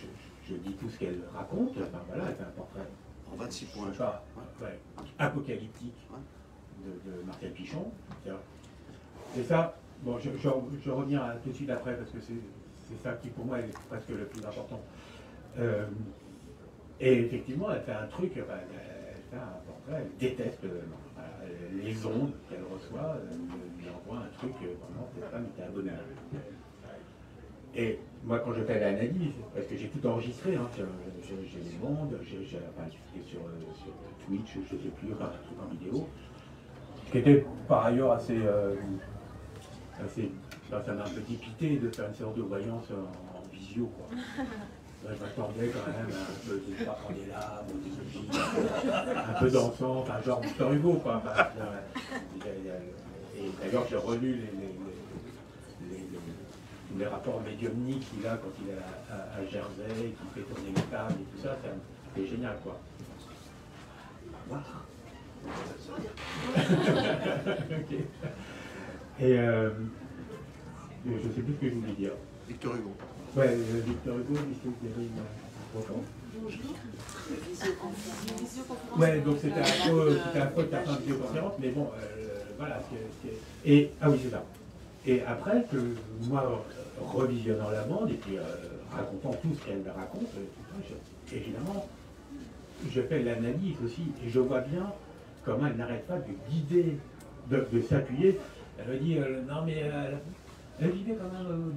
je dis tout ce qu'elle raconte, enfin voilà, elle fait un portrait, En 26 je points. sais pas, ouais, apocalyptique Ouais. de Marcel Pichon. Et ça, bon, je reviens tout de suite après, parce que c'est ça qui pour moi est presque le plus important. Et effectivement, elle fait un truc, elle fait un portrait, elle déteste les ondes qu'elle reçoit, elle lui envoie un truc, vraiment, cette femme était abominable. Et moi, quand je fais l'analyse, parce que j'ai tout enregistré, hein, j'ai les ondes, enfin, sur Twitch, je ne sais plus, enfin, un truc en vidéo, ce qui était par ailleurs assez ça m'a un peu dépité de faire une séance de voyance en visio, quoi. Je m'attendais quand même à un peu de pas prendre des larmes, des bougies, un peu d'encens, enfin genre Victor Hugo, quoi. Enfin, et d'ailleurs j'ai relu les rapports médiumniques qu'il a quand il est à Jersey, qui fait tourner les tables et tout ça, c'est génial, quoi. Voilà. Ok. Et je sais plus ce que je voulais dire. Victor Hugo. Ouais, Victor Hugo, il s'est guéri profond. Ouais, donc c'était un peu ta fin de vidéoconférence, mais bon, voilà. Et, ah oui, c'est ça. Et après, que moi, revisionnant la bande et puis racontant tout ce qu'elle me raconte, évidemment, je fais l'analyse aussi, et je vois bien comment elle n'arrête pas de guider, de s'appuyer. Elle me dit, non mais, elle vivait quand même,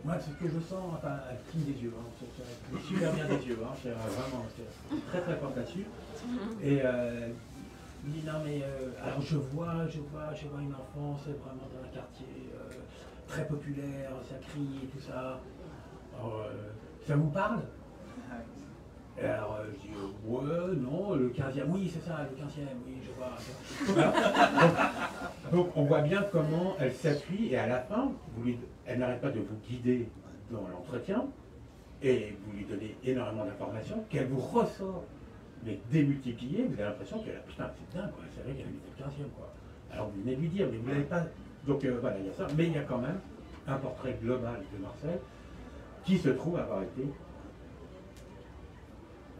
moi c'est ce que je sens, enfin, elle cligne des yeux, hein, c'est super bien des yeux, hein, c'est vraiment, c'est très très fort là-dessus. Et il dit, non mais, alors je vois une enfance vraiment dans un quartier très populaire, ça crie et tout ça. Alors, ça vous parle? Et alors, je dis, ouais, non, le 15e, oui, c'est ça, le 15e, oui, je vois. Donc, on voit bien comment elle s'appuie, et à la fin, elle n'arrête pas de vous guider dans l'entretien, et vous lui donnez énormément d'informations, qu'elle vous ressort, mais démultipliées, vous avez l'impression qu'elle a, putain, c'est dingue, quoi, c'est vrai qu'elle a mis le 15e, quoi. Alors, vous venez de lui dire, mais vous n'avez pas... Donc, voilà, il y a ça, mais il y a quand même un portrait global de Marcel, qui se trouve avoir été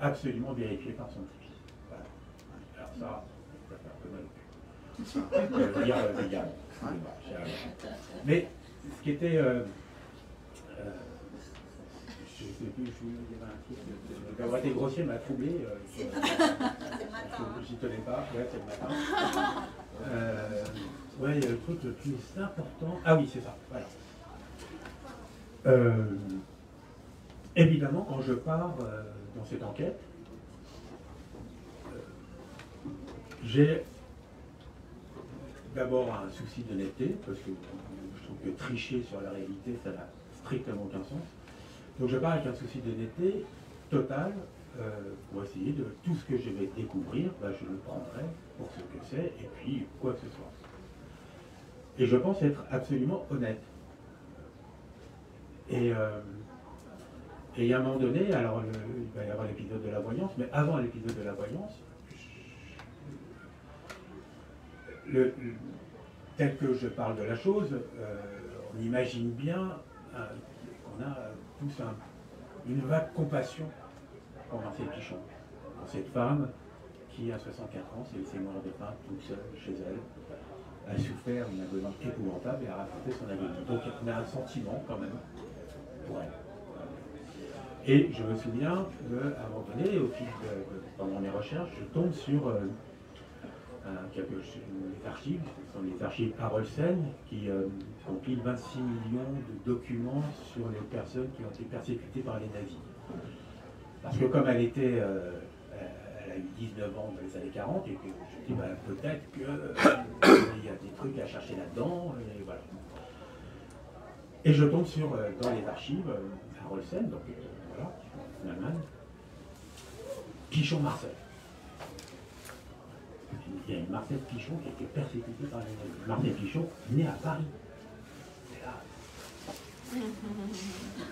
absolument vérifié par son petit. Voilà. Alors ça fait un peu mal au cul. Mais ce qui était je sais plus, il y avait un titre, d'avoir été grossier m'a troublé. C'est le matin. J'y tenais pas, ouais, c'est le matin. Ouais, il y a le truc le plus important. Ah oui, c'est ça, voilà. Évidemment, quand je pars dans cette enquête, j'ai d'abord un souci d'honnêteté, parce que je trouve que tricher sur la réalité, ça n'a strictement aucun sens. Donc je pars avec un souci d'honnêteté total pour essayer de tout ce que je vais découvrir, ben, je le prendrai pour ce que c'est, et puis quoi que ce soit. Et je pense être absolument honnête. Et il y a un moment donné, alors il va y avoir l'épisode de la voyance, mais avant l'épisode de la voyance, tel que je parle de la chose, on imagine bien qu'on a tous une vague compassion pour Marcel Pichon, pour cette femme qui, à 64 ans, s'est laissée mourir de faim toute seule chez elle, a souffert une agonie épouvantable et a raconté son agonie. Donc on a un sentiment quand même pour elle. Et je me souviens, à un moment donné, pendant mes recherches, je tombe sur les archives, ce sont les archives Harolsen, qui compilent 26 millions de documents sur les personnes qui ont été persécutées par les nazis. Parce que comme elle était, elle a eu 19 ans dans les années 40, et que je dis, bah, peut-être qu'il y a des trucs à chercher là-dedans, et voilà. Et je tombe sur, dans les archives, Harolsen, donc voilà, en Allemagne, Pichon-Marcel. Il y a une Marcel Pichon qui a été persécutée par les nazis. Marcel Pichon, né à Paris. Et là,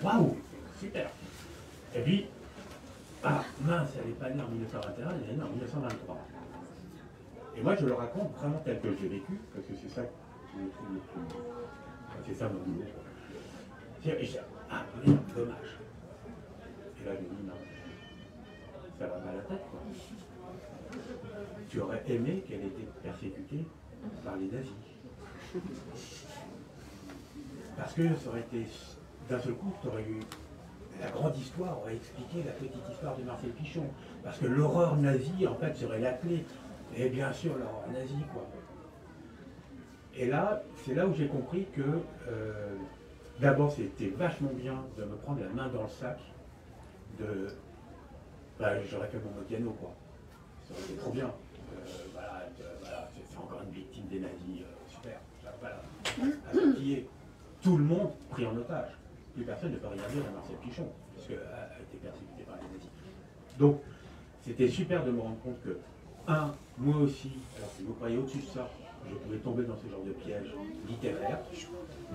waouh, super. Et puis, ah mince, elle n'est pas née en 1921, elle est née en 1923. Et moi, je le raconte vraiment tel que je l'ai vécu, parce que c'est ça qui me trouve le plus. C'est ça mon boulot. Et je dis, ah merde, dommage. Et là, je me dis, non, ça va mal à la tête, quoi. Tu aurais aimé qu'elle ait été persécutée par les nazis. Parce que ça aurait été, d'un seul coup, tu aurais eu la grande histoire, aurait expliqué la petite histoire de Marcel Pichon. Parce que l'horreur nazie, en fait, serait la clé. Et bien sûr, l'horreur nazie, quoi. Et là, c'est là où j'ai compris que, d'abord, c'était vachement bien de me prendre la main dans le sac, j'aurais fait mon piano, quoi. Ça aurait été trop bien. Voilà, c'est encore une victime des nazis, super. Voilà. Qui est tout le monde pris en otage. Plus personne ne peut rien dire à Marcel Pichon, puisqu'elle a été persécutée par les nazis. Donc, c'était super de me rendre compte que, moi aussi, alors si vous croyez au-dessus de ça, je pouvais tomber dans ce genre de piège littéraire,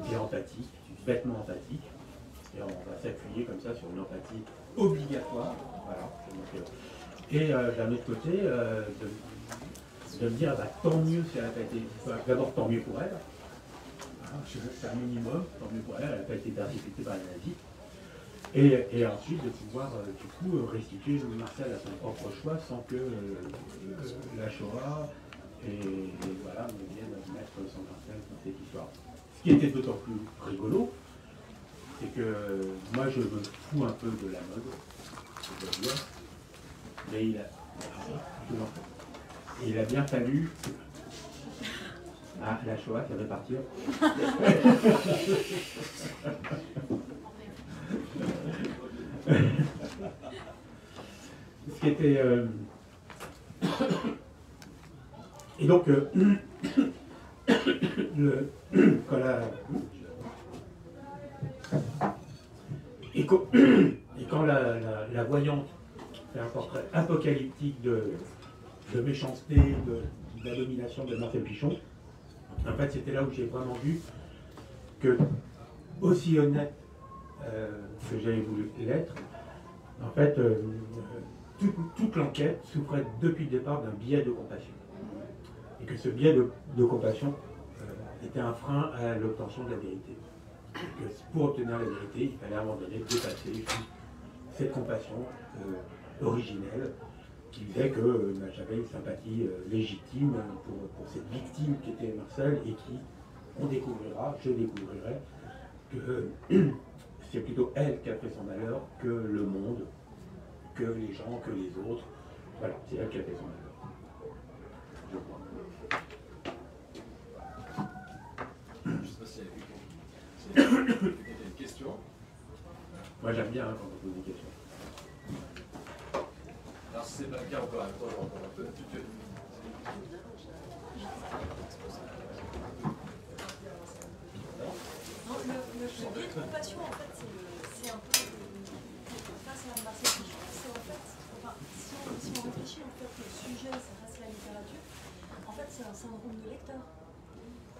bien empathique, bêtement empathique, et on va s'appuyer comme ça sur une empathie obligatoire. Voilà. Donc, et d'un autre côté, de me dire, bah, tant mieux si elle n'a pas été. D'abord, tant mieux pour elle. C'est un minimum, tant mieux pour elle, elle n'a pas été persécutée par les nazis. Et ensuite, de pouvoir, du coup, restituer Marcel à son propre choix sans que la Shoah et voilà, me viennent mettre son Marcel dans cette histoire. Ce qui était d'autant plus rigolo, c'est que moi, je me fous un peu de la mode, je dois dire. Mais il a bien fallu. Ah, la Shoah, ça va partir. Ce qui était. Et donc, quand la voyante fait un portrait apocalyptique de méchanceté, d'abomination de Marcel Pichon, en fait, c'était là où j'ai vraiment vu que, aussi honnête que j'avais voulu l'être, en fait, toute l'enquête souffrait depuis le départ d'un biais de compassion. Et que ce biais de compassion était un frein à l'obtention de la vérité. Et que pour obtenir la vérité, il fallait à un moment donné dépasser cette compassion originelle qui faisait que j'avais une sympathie légitime pour cette victime qui était Marcel et qui, je découvrirai que c'est plutôt elle qui a fait son malheur que le monde, que les gens, que les autres. Voilà, c'est elle qui a fait son malheur. Je crois. Je ne sais pas s'il y a une question. Moi j'aime bien quand on pose des questions. Alors si c'est pas le cas, encore un peu. Non, le biais de compassion, en fait, c'est un peu face à Marcel Pichon, c'est en fait, enfin, si on réfléchit en fait que le sujet, ça reste la littérature, en fait, c'est un syndrome de lecteur.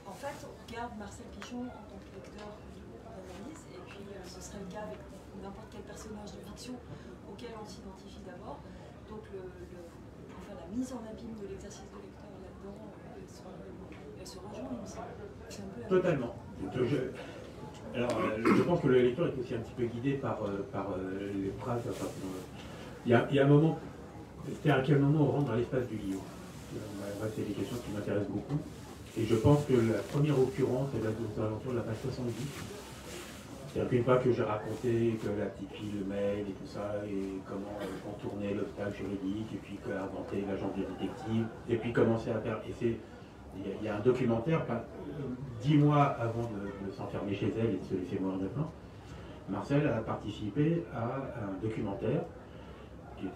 En fait, on regarde Marcel Pichon en tant que lecteur d'analyse, et puis ce serait le cas avec n'importe quel personnage de fiction auquel on s'identifie d'abord. Donc, enfin, la mise en abîme de l'exercice de lecteur là-dedans, elle se rejoint, il me semble. C'est un peu Totalement. Alors, je pense que le lecteur est aussi un petit peu guidé par les phrases. Il y a un moment, c'est à quel moment on rentre dans l'espace du livre. Moi, c'est des questions qui m'intéressent beaucoup. Et je pense que la première occurrence est aux alentours de la page 70. C'est-à-dire qu'une fois que j'ai raconté que la petite fille, le mail et tout ça, et comment contourner l'obstacle juridique, et puis inventer l'agence de détective, et puis commencer à faire. Il y a un documentaire, 10 mois avant de s'enfermer chez elle et de se laisser mourir de faim, Marcel a participé à un documentaire qui est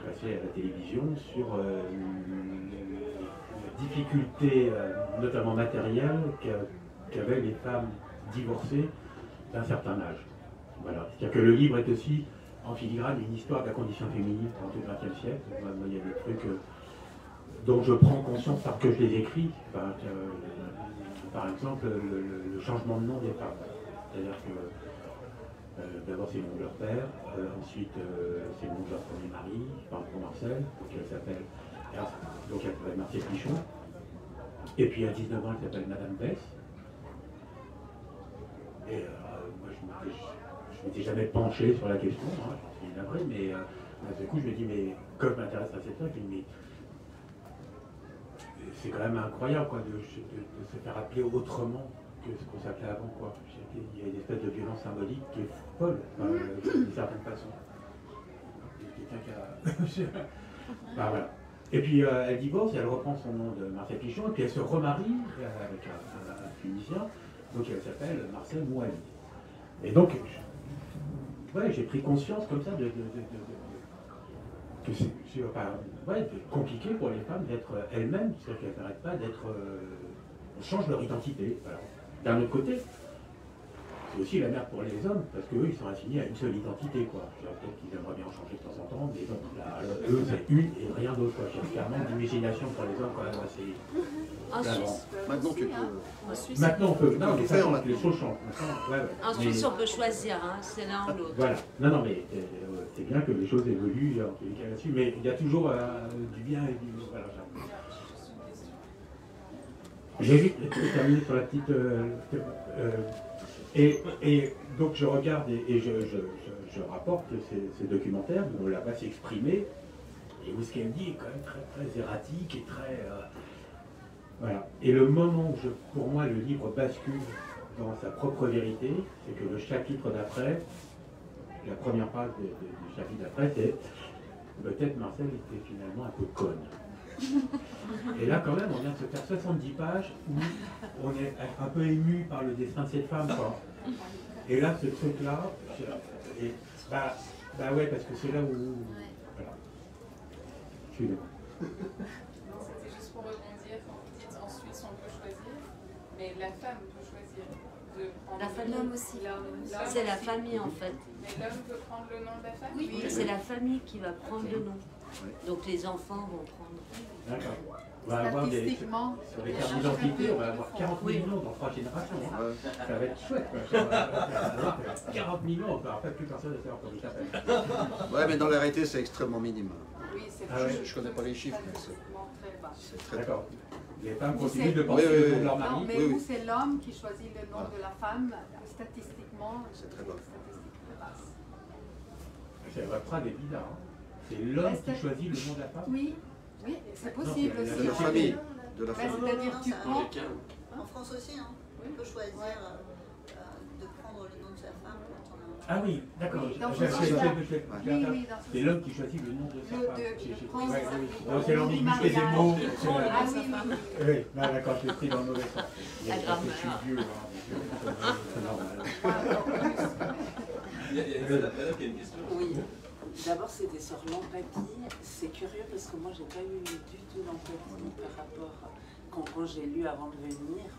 passé à la télévision sur les difficultés, notamment matérielles, qu'avaient les femmes divorcées d'un certain âge. Voilà. C'est-à-dire que le livre est aussi, en filigrane, une histoire de la condition féminine dans tout le XXe siècle. Moi, il y a des trucs dont je prends conscience parce que je les écris. Enfin, par exemple, le changement de nom des femmes. C'est-à-dire que d'abord c'est le nom de leur père, ensuite c'est le nom de leur premier mari, par pour Marcel, donc elle s'appelle Marcel Pichon. Et puis à 19 ans elle s'appelle Madame Bess. Et moi je m'étais jamais penché sur la question, hein, je suis navré, mais d'un coup je me dis, mais comme je m'intéresse à cette œuvre, je me dis, mais c'est quand même incroyable quoi, de se faire appeler autrement que ce qu'on s'appelait avant. Quoi. Il y a une espèce de violence symbolique qui est folle, d'une certaine façon. Quelqu'un qui a... bah, voilà. Et puis elle divorce et elle reprend son nom de Marcel Pichon, et puis elle se remarie avec un Tunisien, donc elle s'appelle Marcel Mouali. Et donc, ouais, j'ai pris conscience comme ça que c'est compliqué pour les femmes d'être elles-mêmes, c'est-à-dire qu'elles n'arrêtent pas d'être... on change leur identité. Alors, d'un autre côté, c'est aussi la merde pour les hommes, parce qu'eux, ils sont assignés à une seule identité, quoi. Peut-être qu'ils aimeraient bien en changer de temps en temps, mais non, là, eux, c'est une et rien d'autre, quoi. Il y a un manque d'imagination pour les hommes, quand même, assez... En Suisse, Maintenant, tu peux... en Suisse, Maintenant, on peut... Non, mais ça, faire les choses changent. en Suisse, on peut choisir, hein, c'est l'un ou l'autre. Voilà. Non, mais c'est bien que les choses évoluent, en tous les cas, là-dessus, mais il y a toujours du bien et du... Voilà, j'ai juste terminé sur la petite... et donc je regarde et je rapporte ces documentaires où on ne l'a pas exprimé, et où ce qu'elle dit est quand même très, très erratique et très... voilà. Et le moment où, pour moi, le livre bascule dans sa propre vérité, c'est que le chapitre d'après, la première phrase du chapitre d'après, c'est « Peut-être Marcel était finalement un peu conne ». Et là, quand même, on vient de se faire 70 pages où on est un peu ému par le destin de cette femme, quoi. Et là, ce truc-là, bah ouais, parce que c'est là où... Voilà. Je suis d'accord. Non, c'était juste pour rebondir, quand vous dites en Suisse on peut choisir, mais la femme peut choisir de prendre La famille, le nom aussi. L'homme C'est la famille, en fait. Mais l'homme peut prendre le nom de la femme? Oui, c'est la famille qui va prendre le nom. Donc les enfants vont prendre. D'accord. On va avoir Statistiquement, sur les cartes d'identité, on va avoir 40 millions dans 3 générations. Hein. Ça va être chouette. Quoi. 40 millions, on ne pourra pas plus personne à savoir comment il s'appelle. Ouais, mais dans la réalité, c'est extrêmement minime. oui, c'est Ah ouais. Je connais pas les chiffres, mais statistiquement très bas. c'est très... D'accord. Les femmes Vous, continuent c'est- de penser Oui, oui, le nom de leur Non, mari. mais Oui, vous, oui. c'est l'homme qui choisit le nom Voilà. de la femme. Statistiquement, C'est très bas. statistique très basse. C'est votre phrase est bizarre. Hein. C'est l'homme qui Reste- choisit le nom de la femme. Oui, oui, c'est possible Non, c'est aussi. De la en fait. famille. De la Ben, famille. c'est-à-dire Non, tu ça- prends. En France aussi, hein, on peut choisir de prendre le nom de sa femme quand on a un Ah oui, d'accord. Oui, dans ce C'est sens-là. c'est l'homme qui choisit le nom de sa femme. de C'est l'ambiguïté des mots. Ah oui, Oui, non, d'accord, je l'ai pris dans le mauvais sens. La Je suis grammaire. vieux, c'est normal. Il y a madame qui a une question. Oui. D'abord, c'était sur l'empathie. C'est curieux parce que moi, j'ai pas eu du tout d'empathie par rapport quand j'ai lu avant de venir.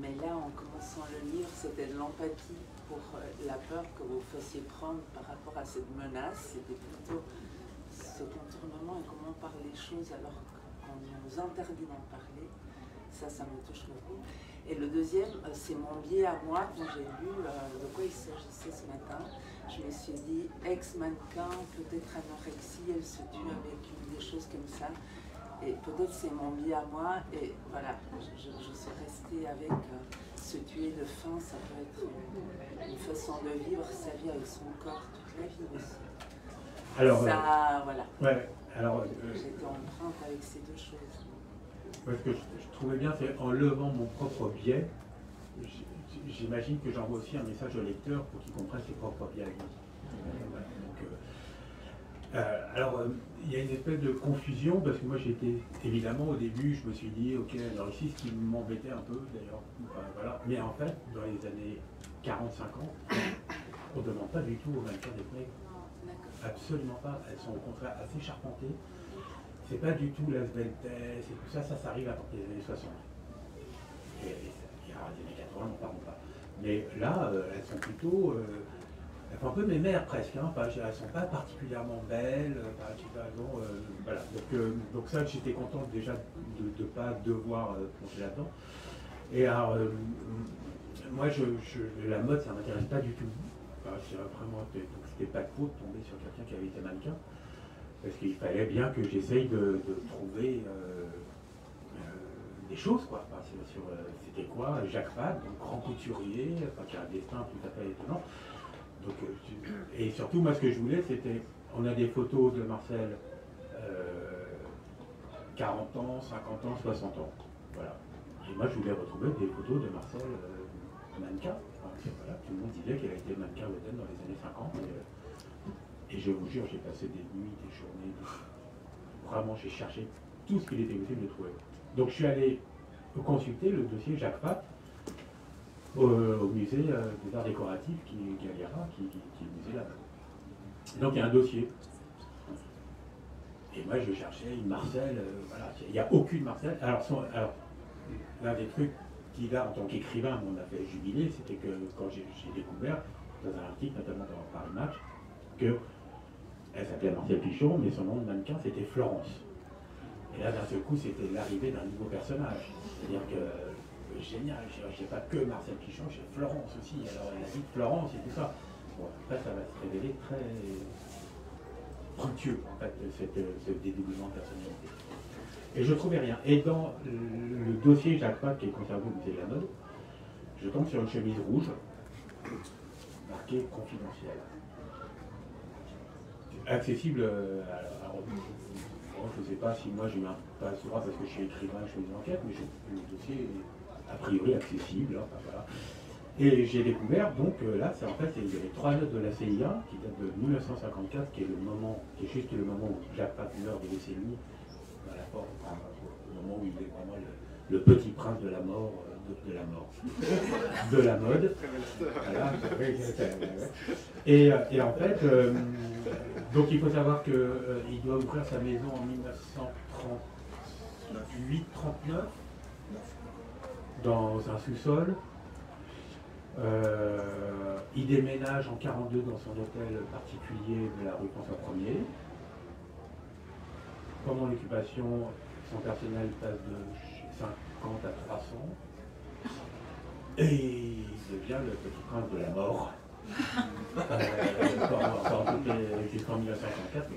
Mais là, en commençant le livre, c'était de l'empathie pour la peur que vous fassiez prendre par rapport à cette menace. C'était plutôt ce contournement et comment on parle les choses alors qu'on nous interdit d'en parler. Ça me touche beaucoup. Et le deuxième, c'est mon biais à moi. Quand j'ai lu de quoi il s'agissait ce matin, je me suis dit, ex-mannequin, peut-être anorexie, elle se tue avec des choses comme ça. Et peut-être c'est mon biais à moi. Et voilà, je suis restée avec se tuer de faim. Ça peut être une façon de vivre sa vie avec son corps toute la vie aussi. Alors, ça, voilà. Ouais, alors. J'étais empreinte avec ces deux choses. Ce que je trouvais bien, c'est en levant mon propre biais, j'imagine que j'envoie aussi un message au lecteur pour qu'il comprenne ses propres biais. Voilà, donc, alors, il y a une espèce de confusion, parce que moi j'étais, évidemment, au début, je me suis dit, ok, alors ici, ce qui m'embêtait un peu, d'ailleurs, voilà, mais en fait, dans les années 40-50, on ne demande pas du tout aux mannequins d'être maigres. Absolument pas, elles sont au contraire assez charpentées. C'est pas du tout la sveltesse et tout ça, ça arrive à partir des années 60. Et il y a les années 80, n'en parlons pas. Mais là, elles sont plutôt, elles font un peu mes mères presque, hein, elles sont pas particulièrement belles, voilà. Donc ça, j'étais contente déjà de ne pas devoir plonger là-dedans. Et alors, moi, la mode, ça m'intéresse pas du tout. Enfin, c'était pas cool de tomber sur quelqu'un qui avait été mannequin. Parce qu'il fallait bien que j'essaye de trouver des choses, quoi. Enfin, c'était quoi? Jacques Fad, donc grand couturier, enfin, qui a un destin tout à fait étonnant. Donc, et surtout, moi, ce que je voulais, c'était... On a des photos de Marcel 40 ans, 50 ans, 60 ans. Voilà. Et moi, je voulais retrouver des photos de Marcel mannequin. Enfin, voilà, tout le monde disait qu'elle a été mannequin vedette dans les années 50. Et je vous jure, j'ai passé des nuits, des journées, vraiment j'ai cherché tout ce qu'il était possible de trouver. Donc je suis allé consulter le dossier Jacques Fat au musée des arts décoratifs qui est Galliera, qui est le musée là. Donc il y a un dossier. Et moi je cherchais une Marcel, voilà, il n'y a aucune Marcel. Alors l'un des trucs qui là en tant qu'écrivain m'en a fait jubiler, c'était que quand j'ai découvert, dans un article, notamment dans Paris Match, que elle s'appelait Marcel Pichon, mais son nom de mannequin c'était Florence. Et là d'un seul coup c'était l'arrivée d'un nouveau personnage. C'est-à-dire que génial, j'ai pas que Marcel Pichon, j'ai Florence aussi. Alors elle a dit Florence et tout ça. Bon, après ça va se révéler très fructueux en fait, ce dédoublement de personnalité. Et je trouvais rien. Et dans le dossier Jacques Fat qui est conservé au musée de la mode, je tombe sur une chemise rouge marquée confidentielle. Accessible, alors, je ne sais pas si moi j'ai eu un passe-droit parce que je suis écrivain, je fais des enquêtes, mais le dossier est a priori accessible. Hein, enfin, voilà. Et j'ai découvert, donc là, en fait, il y avait 3 notes de la CIA qui datent de 1954, qui est juste le moment où Jacques Fat meurt de leucémie, à la porte, au moment où il est vraiment le petit prince de la mort. De la mode. Voilà. Et en fait, donc il faut savoir qu'il doit ouvrir sa maison en 1938-39 dans un sous-sol. Il déménage en 42 dans son hôtel particulier de la rue François 1er. Pendant l'occupation, son personnel passe de 50 à 300. Et il devient le petit prince de la mort. Jusqu'en 1954.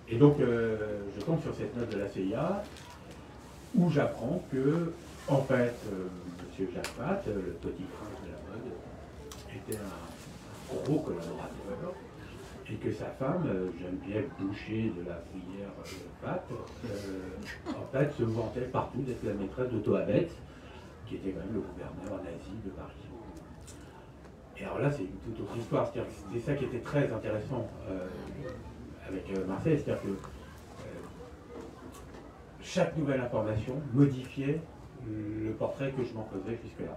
Et donc, je tombe sur cette note de la CIA où j'apprends que, en fait, M. Jacques Fat, le petit prince de la mode, était un gros collaborateur et que sa femme, Geneviève Boucher de la Bruyère Fat, en fait, se vantait partout d'être la maîtresse de Toabet, qui était quand même le gouverneur nazi de Paris. Et alors alors là, c'est une toute autre histoire. C'est ça qui était très intéressant avec Marseille, c'est-à-dire que chaque nouvelle information modifiait le portrait que je m'en faisais jusque-là.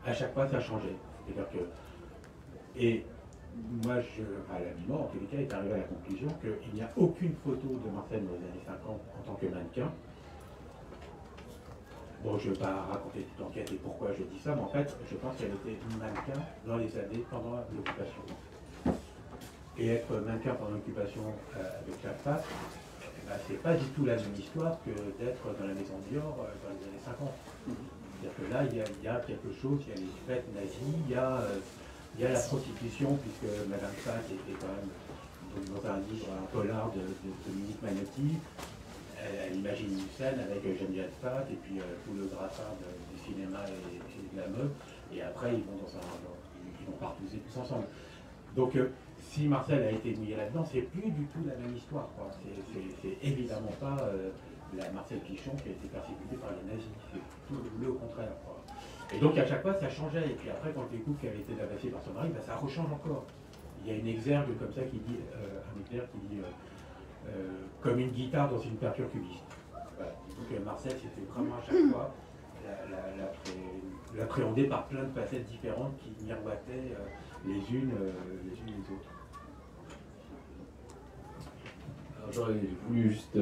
À chaque fois, ça changeait. C'est-à-dire que... Et moi, à la mi-mort, en tous les cas, est arrivé à la conclusion qu'il n'y a aucune photo de Marcel dans les années 50 en tant que mannequin. Bon, je ne vais pas raconter toute l'enquête et pourquoi je dis ça, mais en fait, je pense qu'elle était mannequin dans les années pendant l'occupation. Et être mannequin pendant l'occupation avec la face, c'est pas du tout la même histoire que d'être dans la maison Dior dans les années 50. C'est-à-dire que là, il y a quelque chose, il y a les fêtes nazies, il y a la prostitution, puisque Madame Sack était quand même dans un livre, un polar de Dominique Magnotti. Elle imagine une scène avec Geneviève Sack et puis tout le gratin du cinéma et de la mode. Et après, ils vont partouzer tous ensemble. Donc, si Marcel a été mouillé là-dedans, c'est plus du tout la même histoire. C'est évidemment pas la Marcel Pichon qui a été persécutée par les nazis. C'est tout le contraire, quoi. Et donc à chaque fois ça changeait. Et puis après, quand je découvre qu'elle a été tabassée par son mari, ça rechange encore. Il y a une exergue comme ça qui dit, un éclair qui dit comme une guitare dans une peinture cubiste. Voilà. Donc Marcel, c'était vraiment à chaque fois l'appréhender par plein de facettes différentes qui miroitaient les unes les autres. J'aurais voulu juste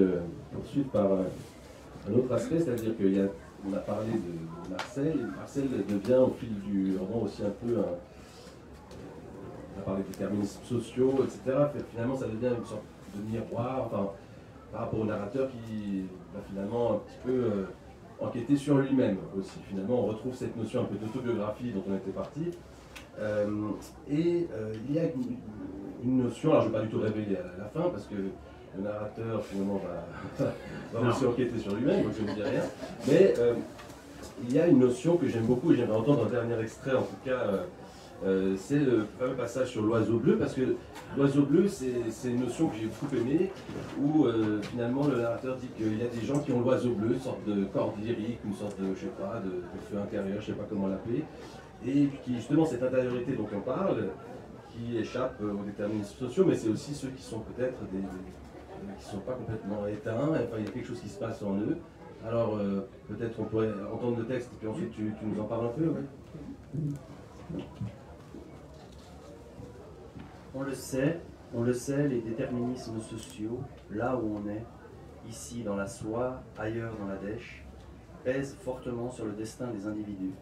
poursuivre par un autre aspect, c'est-à-dire qu'on a parlé de Marcel, et Marcel devient au fil du roman aussi un peu on a parlé des déterminismes sociaux, etc. Finalement, ça devient une sorte de miroir, enfin, par rapport au narrateur qui va finalement un petit peu enquêter sur lui-même aussi. Finalement, on retrouve cette notion un peu d'autobiographie dont on était parti. Il y a une notion, alors je ne vais pas du tout révéler à la fin, parce que le narrateur finalement va aussi enquêter sur lui-même, donc je ne dis rien. Mais il y a une notion que j'aime beaucoup, et j'aimerais entendre un dernier extrait en tout cas, c'est le fameux passage sur l'oiseau bleu, parce que l'oiseau bleu, c'est une notion que j'ai beaucoup aimée, où finalement le narrateur dit qu'il y a des gens qui ont l'oiseau bleu, une sorte de corde lyrique, une sorte de, je sais pas, de feu intérieur, je ne sais pas comment l'appeler, et qui justement cette intériorité dont on parle, qui échappe aux déterminismes sociaux, mais c'est aussi ceux qui sont peut-être qui ne sont pas complètement éteints, enfin, il y a quelque chose qui se passe en eux. Alors peut-être on pourrait entendre le texte et puis ensuite tu nous en parles un peu, ouais. On le sait, les déterminismes sociaux, là où on est, ici dans la soie, ailleurs dans la dèche, pèsent fortement sur le destin des individus.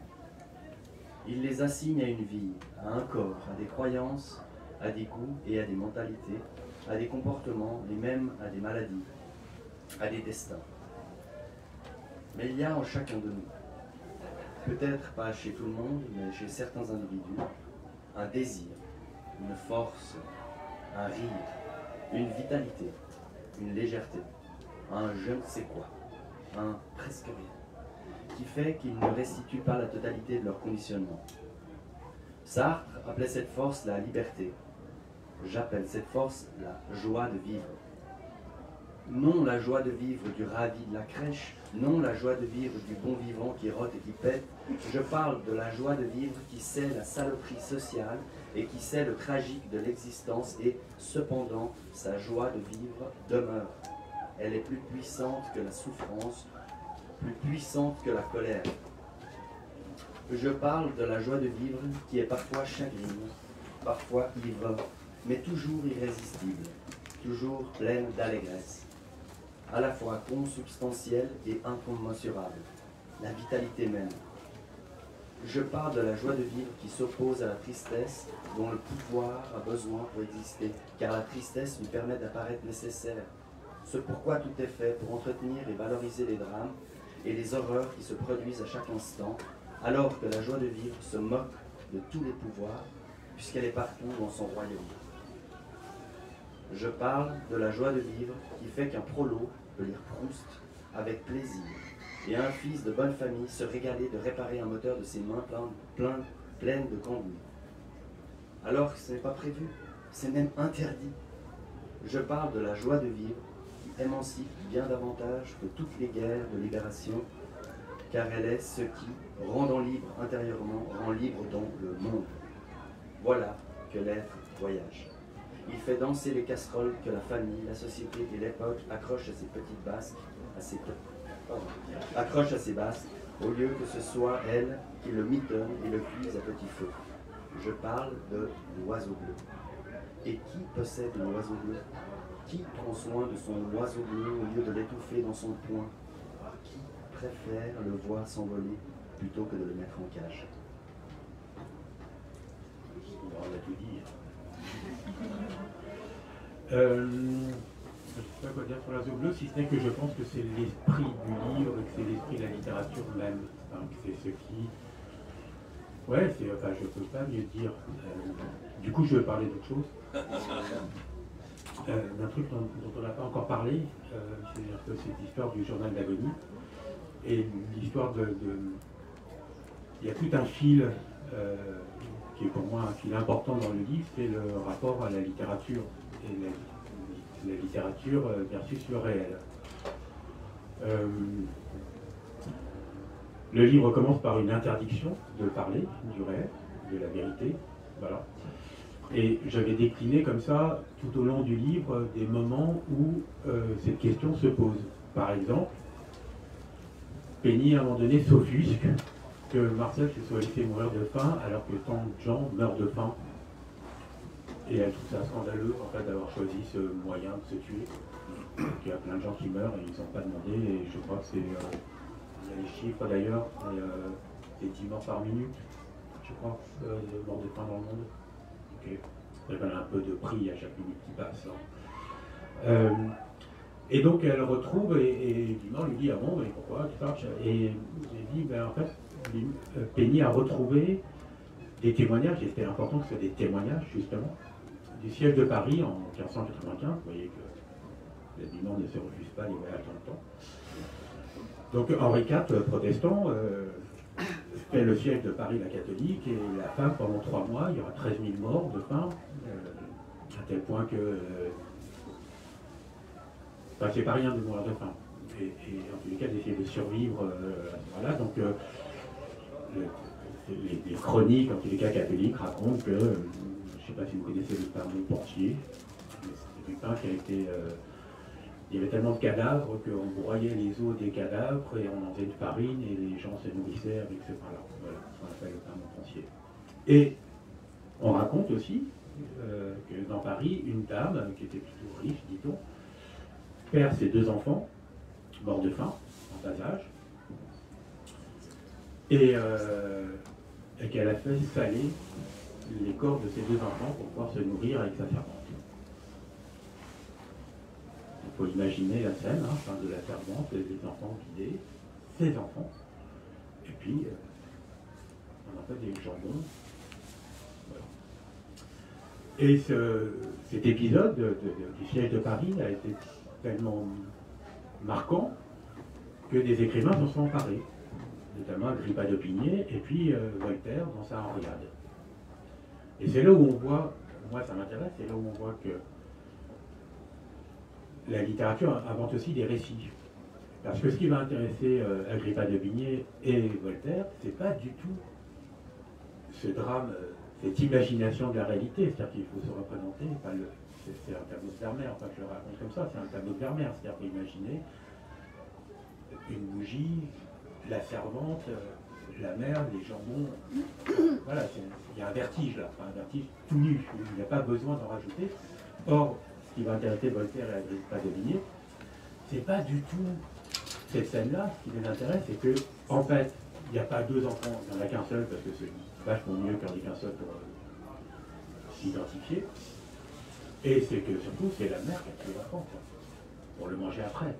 Ils les assignent à une vie, à un corps, à des croyances, à des goûts et à des mentalités, à des comportements, et même à des maladies, à des destins. Mais il y a en chacun de nous, peut-être pas chez tout le monde, mais chez certains individus, un désir, une force, un rire, une vitalité, une légèreté, un je ne sais quoi, un presque rien, qui fait qu'ils ne restituent pas la totalité de leur conditionnement. Sartre appelait cette force la liberté. J'appelle cette force la joie de vivre. Non la joie de vivre du ravi de la crèche, non la joie de vivre du bon vivant qui rote et qui pète. Je parle de la joie de vivre qui sait la saloperie sociale et qui sait le tragique de l'existence et, cependant, sa joie de vivre demeure. Elle est plus puissante que la souffrance, plus puissante que la colère. Je parle de la joie de vivre qui est parfois chagrine, parfois ivre, mais toujours irrésistible, toujours pleine d'allégresse, à la fois consubstantielle et incommensurable, la vitalité même. Je parle de la joie de vivre qui s'oppose à la tristesse dont le pouvoir a besoin pour exister, car la tristesse lui permet d'apparaître nécessaire, ce pourquoi tout est fait pour entretenir et valoriser les drames et les horreurs qui se produisent à chaque instant, alors que la joie de vivre se moque de tous les pouvoirs, puisqu'elle est partout dans son royaume. Je parle de la joie de vivre qui fait qu'un prolo peut lire Proust avec plaisir, et un fils de bonne famille se régaler de réparer un moteur de ses mains pleines de cambouis. Alors que ce n'est pas prévu, c'est même interdit. Je parle de la joie de vivre qui émancipe bien davantage que toutes les guerres de libération, car elle est ce qui, rendant libre intérieurement, rend libre donc le monde. Voilà que l'être voyage. Il fait danser les casseroles que la famille, la société et l'époque accrochent à ses petites basques, accrochent à ses basques, au lieu que ce soit elle qui le mitonne et le cuise à petit feu. Je parle de l'oiseau bleu. Et qui possède l'oiseau bleu? Qui prend soin de son oiseau bleu au lieu de l'étouffer dans son poing? Qui préfère le voir s'envoler plutôt que de le mettre en cage? On va tout dire. Je ne sais pas quoi dire sur l'oiseau bleu, si ce n'est que je pense que c'est l'esprit du livre, que c'est l'esprit de la littérature même. Enfin, que c'est ce qui... Ouais, c'est, enfin, je ne peux pas mieux dire. Du coup, je vais parler d'autre chose. D'un truc dont on n'a pas encore parlé, c'est-à-dire que c'est l'histoire du journal d'agonie. Et l'histoire de... Il y a tout un fil qui est pour moi un fil important dans le livre, c'est le rapport à la littérature. Et la littérature versus le réel. Le livre commence par une interdiction de parler du réel, de la vérité. Voilà. Et j'avais décliné comme ça, tout au long du livre, des moments où cette question se pose. Par exemple, Penny, à un moment donné, s'offusque que Marcel se soit laissé mourir de faim alors que tant de gens meurent de faim. Et elle trouve ça scandaleux en fait, d'avoir choisi ce moyen de se tuer. Il y a plein de gens qui meurent et ils n'ont pas demandé. Et je crois que c'est... il y a les chiffres d'ailleurs, c'est 10 morts par minute, je crois, de morts de faim dans le monde. Okay. Ça donne un peu de prix à chaque minute qui passe. Hein. Et donc elle retrouve, et Bimor lui dit, ah bon, mais pourquoi tu parles? Et j'ai dit, ben en fait, Penny a retrouvé des témoignages, et c'était important que ce soit des témoignages justement, du siège de Paris en 1595. Vous voyez que les Bimor ne se refusent pas les voyages dans le temps. Donc Henri IV, protestant, fait le siège de Paris, la catholique, et la faim pendant 3 mois, il y aura 13 000 morts de faim, à tel point que enfin, c'est pas rien de mourir de faim. Et en tous les cas d'essayer de survivre à ce moment-là. Donc les chroniques, en tous les cas catholiques, racontent que, je ne sais pas si vous connaissez le fameux Portier, c'est quelqu'un qui a été... il y avait tellement de cadavres qu'on broyait les os des cadavres et on en faisait de farine et les gens se nourrissaient avec ce pain-là. Voilà, ce qu'on appelle le pain Montpensier. Et on raconte aussi que dans Paris, une dame, qui était plutôt riche, dit-on, perd ses 2 enfants, morts de faim, en bas âge, et qu'elle a fait saler les corps de ses 2 enfants pour pouvoir se nourrir avec sa servante. Il faut imaginer la scène, hein, de la servante, les enfants guidés, ses enfants, et puis on en fait des jambons. Voilà. Et cet épisode du siège de Paris a été tellement marquant que des écrivains s'en sont emparés, notamment Agrippa d'Opinier et puis Voltaire dans sa Henriade. Et c'est là où on voit, moi ça m'intéresse, c'est là où on voit que la littérature invente aussi des récits. Parce que ce qui va intéresser Agrippa d'Aubigné et Voltaire, c'est pas du tout ce drame, cette imagination de la réalité, c'est-à-dire qu'il faut se représenter, enfin, c'est un tableau de Vermeer, enfin je le raconte comme ça, c'est un tableau de Vermeer, c'est-à-dire qu'il faut imaginer une bougie, la servante, la mère, les jambons, voilà, il y a un vertige là, enfin, un vertige tout nu, il n'y a pas besoin d'en rajouter. Or, ce qui va intéresser Voltaire et Agrippa d'Aubigné, c'est pas du tout cette scène-là. Ce qui les intéresse, c'est que, en fait, il n'y a pas 2 enfants, il n'y en a qu'un seul, parce que c'est vachement mieux qu'il n'y en ait qu'un seul pour s'identifier. Et c'est que, surtout, c'est la mère qui a tué l'enfant, pour le manger après.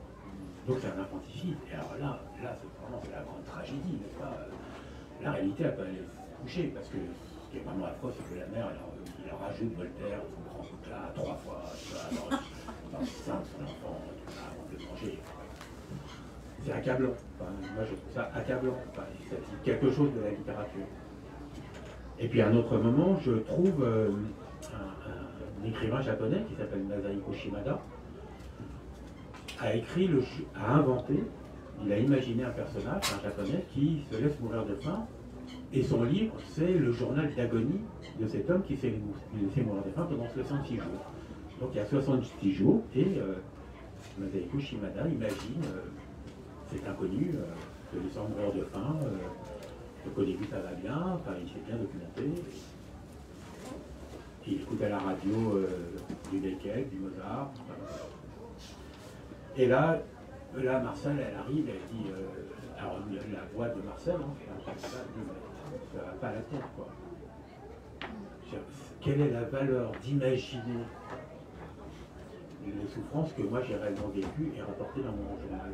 Donc c'est un infanticide. Et alors là c'est vraiment la grande tragédie, n'est-ce pas? La réalité, elle peut aller se coucher, parce que ce qui est vraiment affreux, c'est que la mère, il leur rajoute Voltaire, il prend tout là 3 fois, dans le sein de son enfant, avant de le manger. C'est accablant. Enfin, moi, je trouve ça accablant. Enfin, ça dit quelque chose de la littérature. Et puis, à un autre moment, je trouve un écrivain japonais qui s'appelle Masahiko Shimada, a inventé, il a imaginé un personnage, un japonais, qui se laisse mourir de faim Et son livre, c'est le journal d'agonie de cet homme qui s'est laissé mourir de faim pendant 66 jours. Donc il y a 66 jours, et Masahiko Shimada imagine cet inconnu se laissant mourir de faim. Donc au début ça va bien, enfin, il s'est bien documenté. Il écoute à la radio du Beckett, du Mozart. Et là, Marcel, elle arrive, elle dit, alors la voix de Marcel, hein, ça va pas à la tête, quoi. Quelle est la valeur d'imaginer les souffrances que moi j'ai réellement vécues et rapportées dans mon journal?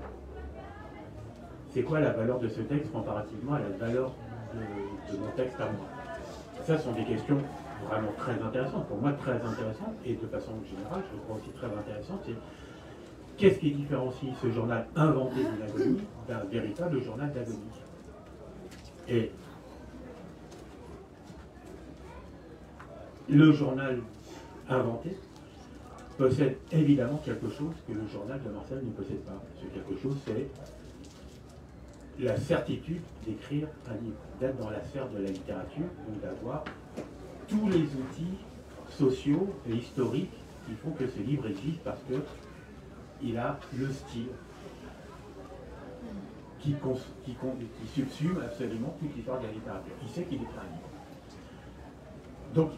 C'est quoi la valeur de ce texte comparativement à la valeur de mon texte à moi? Ça sont des questions vraiment très intéressantes, pour moi très intéressantes, et de façon générale, je crois aussi très intéressantes, c'est qu'est-ce qui différencie ce journal inventé d'une agonie d'un véritable journal d'agonie? Et le journal inventé possède évidemment quelque chose que le journal de Marcel ne possède pas. Ce quelque chose, c'est la certitude d'écrire un livre, d'être dans la sphère de la littérature, donc d'avoir tous les outils sociaux et historiques qui font que ce livre existe, parce que il a le style qui subsume absolument toute l'histoire de la littérature. Il sait qu'il écrit un livre. Donc,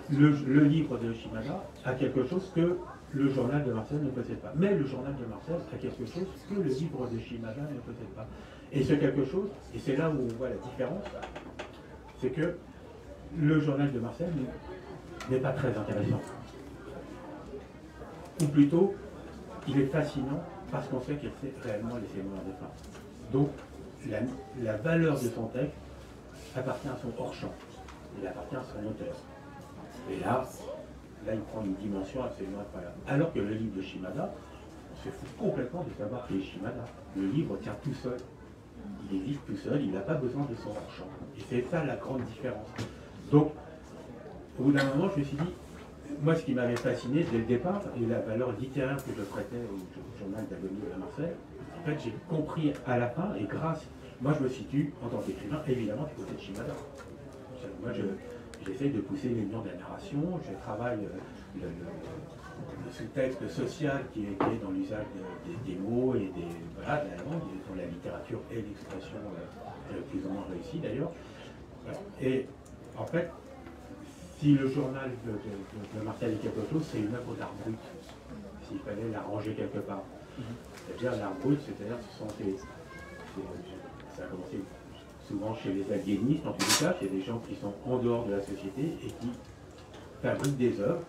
le livre de Shimada a quelque chose que le journal de Marcel ne possède pas. Mais le journal de Marcel a quelque chose que le livre de Shimada ne possède pas. Et ce quelque chose, et c'est là où on voit la différence, c'est que le journal de Marcel n'est pas très intéressant. Ou plutôt, il est fascinant parce qu'on sait qu'il s'est réellement laissé mourir de faim. Donc, la valeur de son texte appartient à son hors-champ. Il appartient à son auteur. Et là, il prend une dimension absolument incroyable. Alors que le livre de Shimada, on se fout complètement de savoir qui est Shimada. Le livre tient tout seul. Il existe tout seul, il n'a pas besoin de son hors-champ. Et c'est ça la grande différence. Donc, au bout d'un moment, je me suis dit, moi, ce qui m'avait fasciné dès le départ, et la valeur littéraire que je prêtais au journal d'agonie de Marcel, en fait, j'ai compris à la fin, et grâce, moi, je me situe, en tant qu'écrivain, évidemment, du côté de Shimada. Moi, j'essaye de pousser les liens de la narration, je travaille le sous-texte social qui est dans l'usage des mots et de la langue, dont la littérature et l'expression plus ou moins réussie d'ailleurs. Et en fait, si le journal de Marcel est quelque chose, c'est une œuvre d'art brut, s'il fallait la ranger quelque part. C'est-à-dire l'art brut, c'est-à-dire ça a commencé souvent chez les aliénistes, en tous les cas, chez des gens qui sont en dehors de la société et qui fabriquent des œuvres,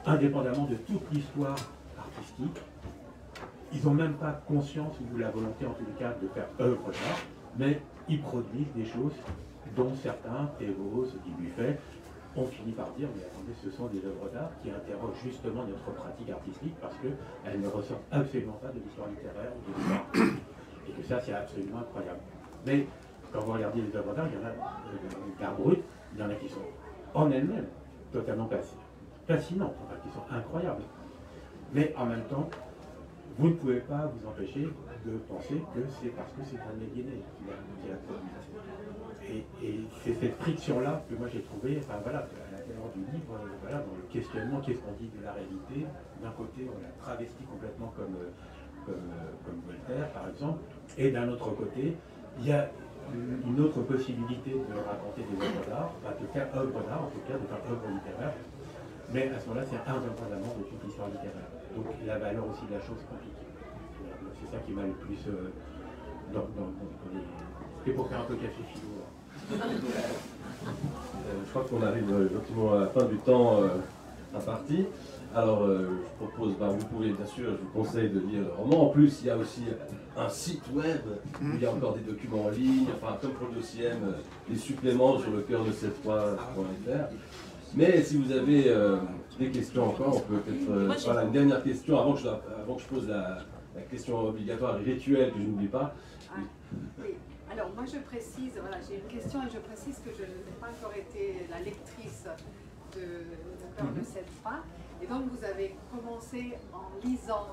indépendamment de toute l'histoire artistique. Ils n'ont même pas conscience ou la volonté, en tous les cas, de faire œuvre d'art, mais ils produisent des choses dont certains, Théos, Guy Buffet, ont fini par dire, mais attendez, ce sont des œuvres d'art qui interrogent justement notre pratique artistique parce qu'elles ne ressortent absolument pas de l'histoire littéraire ou de l'histoire artistique. Et que ça, c'est absolument incroyable. Mais quand vous regardez les œuvres d'art, il y en a d'art brut, il y en a qui sont en elles-mêmes totalement fascinantes, enfin, qui sont incroyables. Mais en même temps, vous ne pouvez pas vous empêcher de penser que c'est parce que c'est un Médiéné qui a produit. Et c'est cette friction-là que moi j'ai trouvé, enfin voilà, à l'intérieur du livre, voilà, dans le questionnement, qu'est-ce qu'on dit de la réalité. D'un côté, on la travestit complètement comme Voltaire, par exemple, et d'un autre côté, il y a une autre possibilité de raconter des œuvres d'art, enfin, de faire œuvre d'art, en tout cas, de faire œuvre littéraire, mais à ce moment-là, c'est indépendamment de toute l'histoire littéraire. Donc la valeur aussi de la chose compliquée. C'est ça qui m'a le plus C'était pour faire un peu café philo. Je crois qu'on arrive gentiment à la fin du temps imparti. Alors, je propose, vous pouvez bien sûr, je vous conseille de lire le roman. En plus, il y a aussi un site web où il y a encore des documents en ligne, enfin, comme pour le dossier M, des suppléments sur le cœur de cette fois.fr. Mais si vous avez des questions encore, on peut peut-être. Voilà, une dernière question avant que je pose la question obligatoire et rituelle que je n'oublie pas. Oui. Alors moi je précise, voilà, j'ai une question et je précise que je n'ai pas encore été la lectrice de Peur de cette fin. Et donc vous avez commencé en lisant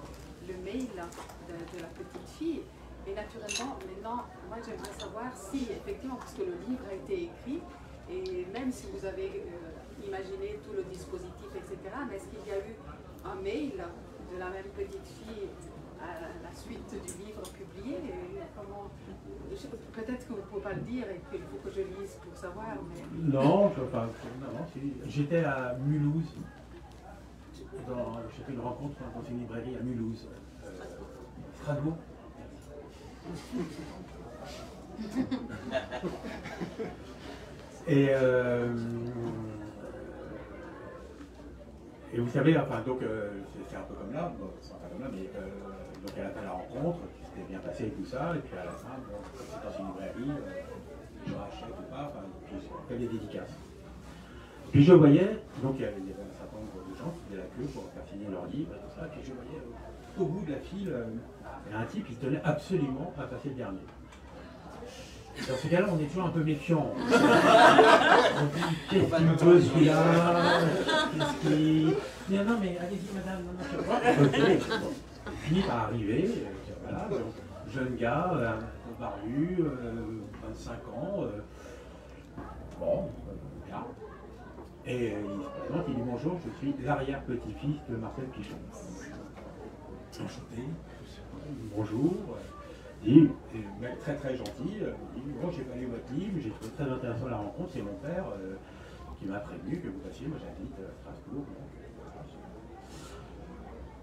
le mail de la petite fille Et naturellement, maintenant, moi j'aimerais savoir si, effectivement, parce que le livre a été écrit, et même si vous avez imaginé tout le dispositif, etc., mais est-ce qu'il y a eu un mail de la même petite fille à la suite du livre publié? Peut-être que vous ne pouvez pas le dire et qu'il faut que je lise pour savoir, mais... Non, j'étais à Mulhouse. J'ai fait une rencontre dans une librairie à Mulhouse. Strasbourg. Et vous savez, enfin, donc, c'est un peu comme là, bon, c'est pas comme là, mais donc elle a fait la rencontre, qui s'était bien passé et tout ça, et puis à la fin, bon, c'est dans une librairie, je rachète ou pas, enfin, je fais des dédicaces. Puis je voyais, donc il y avait un certain nombre de gens qui faisaient la queue pour faire signer leur livre et tout ça, puis je voyais au bout de la file, il y a un type qui tenait absolument à passer le dernier. Dans ce cas-là, on est toujours un peu méfiant. On dit, qu'est-ce qu'il me pose celui-là? Qu'est-ce qui... Non, mais allez-y, madame, non, je sais pas. Ok, bon. Fini par arriver, voilà, donc, jeune gars, un peu barbu, 25 ans, bon, bien. Et il se présente, il dit bonjour, je suis l'arrière-petit-fils de Marcel Pichon. Enchanté, bonjour. Il est très très gentil, il dit bon, j'ai pas lu votre livre, j'ai trouvé très intéressant la rencontre, c'est mon père qui m'a prévenu que vous passiez, moi j'habite à Strasbourg. Donc, voilà.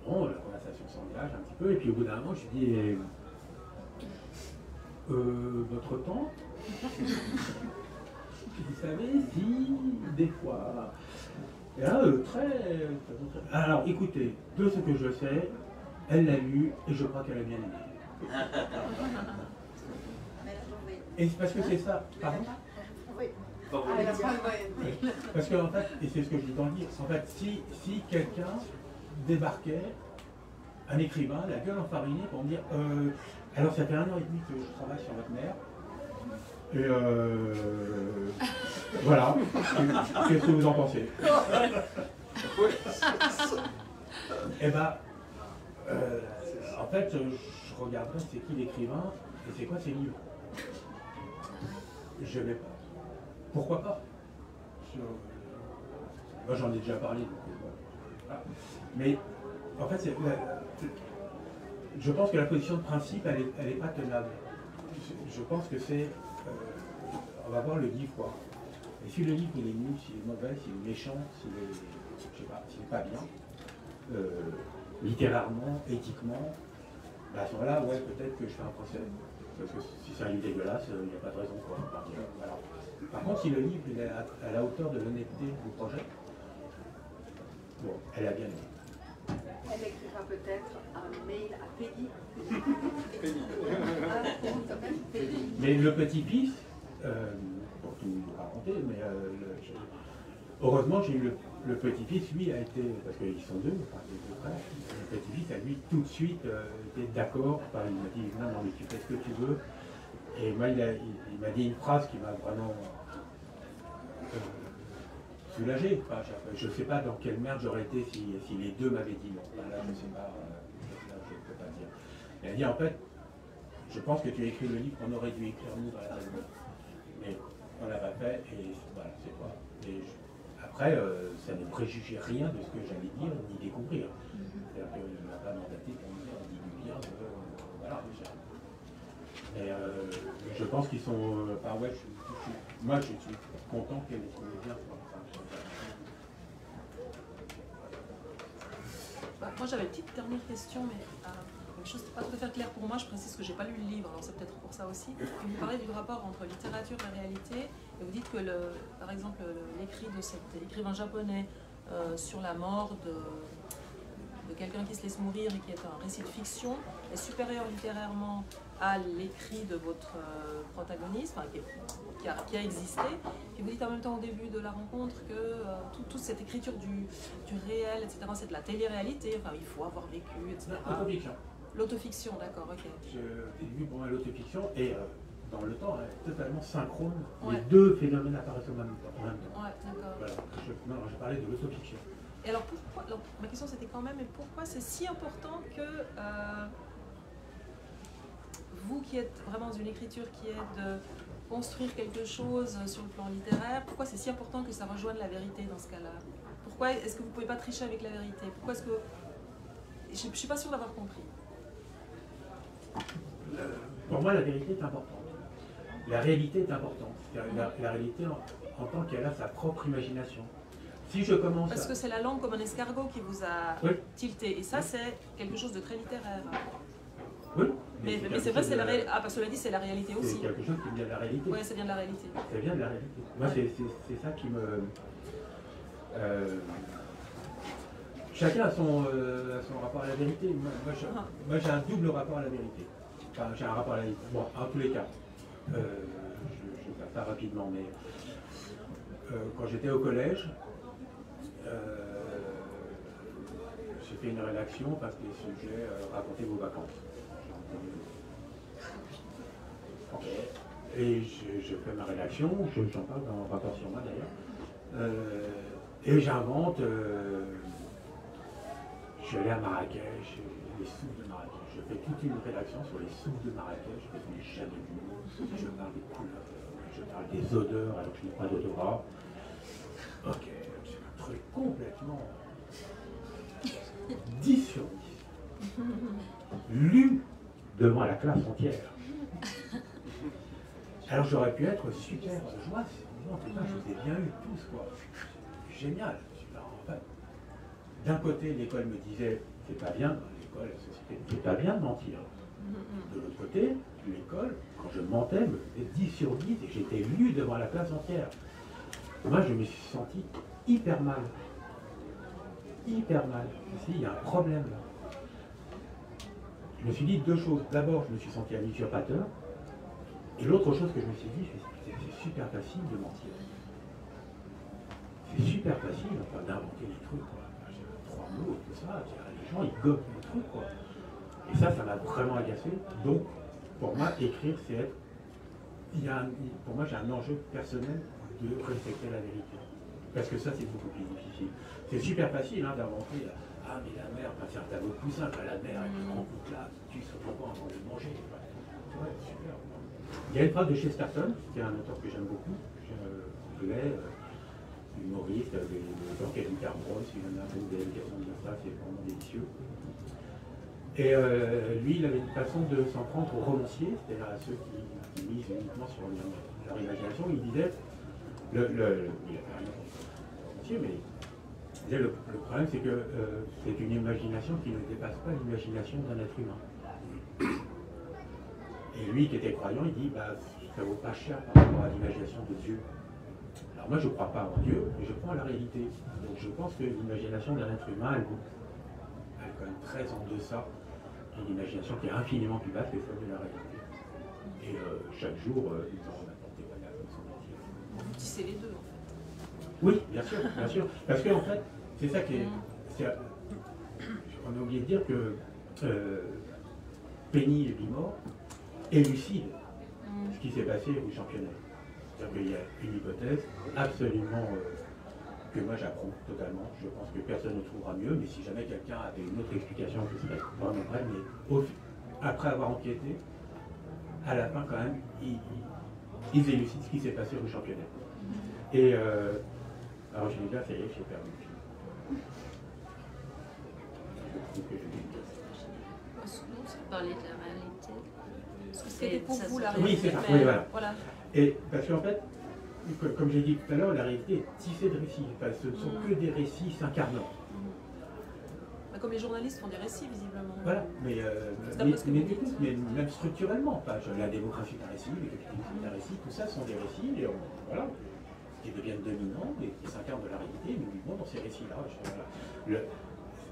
Bon, la conversation s'engage un petit peu, et puis au bout d'un moment, je lui dis votre tante, vous savez, si, des fois. Et là, très. Alors écoutez, de ce que je sais, elle l'a lu et je crois qu'elle a bien aimé. Et c'est parce que c'est ça. Pardon? Oui. Parce que en fait, et c'est ce que je dis dans le livre, en fait, si quelqu'un débarquait, un écrivain, la gueule enfarinée, pour me dire alors ça fait 1 an et demi que je travaille sur votre mère. Et voilà, qu'est-ce que vous en pensez? Eh ben, en fait, je regarderai c'est qui l'écrivain et c'est quoi ses livres. Je vais pas. Pourquoi pas? Moi j'en ai déjà parlé. Voilà. Mais en fait, je pense que la position de principe, elle est pas tenable. Je pense que c'est... on va voir le livre quoi. Et si le livre il est nul, s'il est mauvais, s'il est méchant, s'il est, je sais pas, s'il est pas bien, littérairement, éthiquement, bah à ce moment-là, ouais, peut-être que je fais un procès. Parce que si c'est un livre dégueulasse, il n'y a pas de raison quoi. Voilà. Par contre, si le livre il est à la hauteur de l'honnêteté du projet, bon, elle a bien aimé. Elle écrira peut-être un mail à Peggy. Mais le petit-fils, pour tout vous raconter, mais heureusement j'ai eu le petit-fils, lui a été, parce qu'ils sont deux, enfin les deux frères, le petit-fils a lui tout de suite été d'accord, enfin, il m'a dit non, non mais tu fais ce que tu veux, et moi il m'a dit une phrase qui m'a vraiment soulagé. Enfin, je ne sais pas dans quelle merde j'aurais été si les deux m'avaient dit non. Enfin, là, je ne sais pas, là, je ne peux pas dire. Il a dit en fait, je pense que tu as écrit le livre qu'on aurait dû écrire nous dans la maison. Mais on l'a pas fait et voilà, c'est quoi. Après, ça ne préjugeait rien de ce que j'allais dire ni découvrir. C'est-à-dire qu'il ne m'a pas mandaté pour me dire ni du bien, voilà, déjà. Et je pense qu'ils sont. Enfin, ouais, moi, je suis content qu'elle ait trouvé bien. Moi, j'avais une petite dernière question, mais quelque chose n'est pas tout à fait clair pour moi. Je précise que je n'ai pas lu le livre, alors c'est peut-être pour ça aussi. Vous parlez du rapport entre littérature et réalité, et vous dites que, par exemple, l'écrit de cet écrivain japonais sur la mort de quelqu'un qui se laisse mourir et qui est un récit de fiction est supérieur littérairement à l'écrit de votre protagoniste, enfin, qui a existé. Et vous dites en même temps au début de la rencontre que toute cette écriture du réel, etc., c'est de la télé-réalité, enfin, il faut avoir vécu, etc. L'autofiction. L'autofiction, d'accord, ok. J'ai vu pour moi l'autofiction et dans le temps, totalement synchrone, ouais. Les deux phénomènes apparaissent en même temps. Ouais, d'accord. Voilà. Je parlais de l'autofiction. Et alors, pourquoi, alors, ma question c'était quand même, mais pourquoi c'est si important que vous qui êtes vraiment dans une écriture qui est de construire quelque chose sur le plan littéraire, pourquoi c'est si important que ça rejoigne la vérité dans ce cas-là? Pourquoi est-ce que vous ne pouvez pas tricher avec la vérité? Pourquoi est-ce que... Je ne suis pas sûre d'avoir compris. Pour moi, la vérité est importante. La réalité est importante. La réalité en tant qu'elle a sa propre imagination. Si je commence Parce que c'est la langue comme un escargot qui vous a oui. tilté. Et ça, c'est quelque chose de très littéraire. Oui. Mais c'est vrai, c'est la réalité. Ah, parce que cela dit, c'est la réalité aussi. C'est quelque chose qui vient de la réalité. Oui, ça vient de la réalité. Ça vient de la réalité. Moi, c'est ça qui me... chacun a son rapport à la vérité. Moi, j'ai un double rapport à la vérité. Enfin, j'ai un rapport à la vérité. Bon, en tous les cas. Je vais faire ça rapidement, mais quand j'étais au collège, j'ai fait une rédaction parce que le sujet racontez vos vacances. Et je fais ma rédaction, j'en parle dans le rapport sur moi d'ailleurs, et j'invente, je vais aller à Marrakech, les soupes de Marrakech. Je fais toute une rédaction sur les soupes de Marrakech, que je n'ai jamais vues. Je parle des couleurs, je parle des odeurs alors que je n'ai pas d'odorat. Ok, c'est un truc complètement 10 sur 10. Lu devant la classe entière. Alors j'aurais pu être super joie, en tout cas je les ai bien eu tous quoi. Génial. En fait, d'un côté l'école me disait c'est pas bien, l'école, la société, c'est pas bien de mentir. De l'autre côté, l'école, quand je mentais, me faisait 10 sur 10 et j'étais lu devant la classe entière. Moi je me suis senti hyper mal. Hyper mal. Ici, il y a un problème là. Je me suis dit deux choses. D'abord, je me suis senti un usurpateur. Et l'autre chose que je me suis dit, c'est super facile de mentir. C'est super facile enfin, d'inventer des trucs. Quoi. J'ai 3 mots et tout ça. Les gens, ils gobent les trucs. Quoi. Et ça m'a vraiment agacé. Donc, pour moi, écrire, c'est être... pour moi, j'ai un enjeu personnel de respecter la vérité. Parce que ça, c'est beaucoup plus difficile. C'est super facile hein, d'inventer. Ah, mais la mer, c'est un tableau plus simple. La mer, avec le grand coup là, tu ne sais pas avant de manger. Ouais, super. Il y a une phrase de Chesterton, qui est un auteur que j'aime beaucoup, humoriste, l'auteur Kevin Carbross, il en a fait des éducations de ça, c'est vraiment délicieux. Et lui, il avait une façon de s'en prendre aux romanciers, c'est-à-dire à ceux qui misent uniquement sur leur imagination. Il disait, il a fait rien contre les romanciers, mais il disait le problème c'est que c'est une imagination qui ne dépasse pas l'imagination d'un être humain. Et lui qui était croyant, il dit bah, ça vaut pas cher par rapport à l'imagination de Dieu. Alors moi je ne crois pas en Dieu, mais je crois en la réalité. Donc je pense que l'imagination d'un être humain, elle est quand même très en deçà d'une imagination qui est infiniment plus basse que celle de la réalité. Et chaque jour, ils en apportent des bagages comme son métier. Vous tissez les deux en fait. Oui, bien sûr, bien sûr. Parce qu'en fait, c'est ça qui est. On a oublié de dire que Penny et Bimor élucident ce qui s'est passé au championnat. C'est-à-dire qu'il y a une hypothèse absolument que moi j'approuve totalement. Je pense que personne ne trouvera mieux, mais si jamais quelqu'un avait une autre explication, je serais vraiment prêt. Mais après avoir enquêté, à la fin quand même, ils élucident ce qui s'est passé au championnat. Et alors je dis là, ça y est, j'ai perdu. Parler de la réalité. Parce que c'était pour vous la réalité. Oui, c'est ça. Oui, voilà. Et parce qu'en fait, comme j'ai dit tout à l'heure, la réalité est tissée de récits. Enfin, ce ne sont que des récits s'incarnant. Comme les journalistes font des récits, visiblement. Voilà, mais même structurellement. Enfin, la démocratie d'un récit, le capitalisme d'un récit, tout ça sont des récits et voilà, qui deviennent dominants et qui s'incarnent de la réalité, mais vivons dans ces récits-là.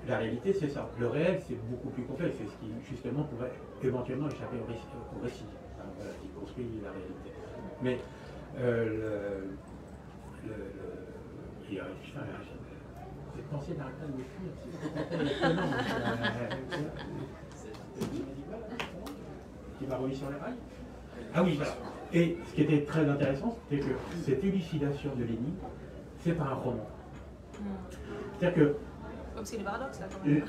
La réalité, c'est ça. Le réel, c'est beaucoup plus complexe. C'est ce qui, justement, pourrait éventuellement échapper au récit. Enfin, voilà, qui construit la réalité. Mais cette pensée n'arrête pas de me fuir. Qui m'a remis sur les rails. Ah oui, voilà. Et ce qui était très intéressant, c'était que cette élucidation de l'énigme, c'est pas un roman. C'est-à-dire que parce qu'il y a des paradoxes là quand même.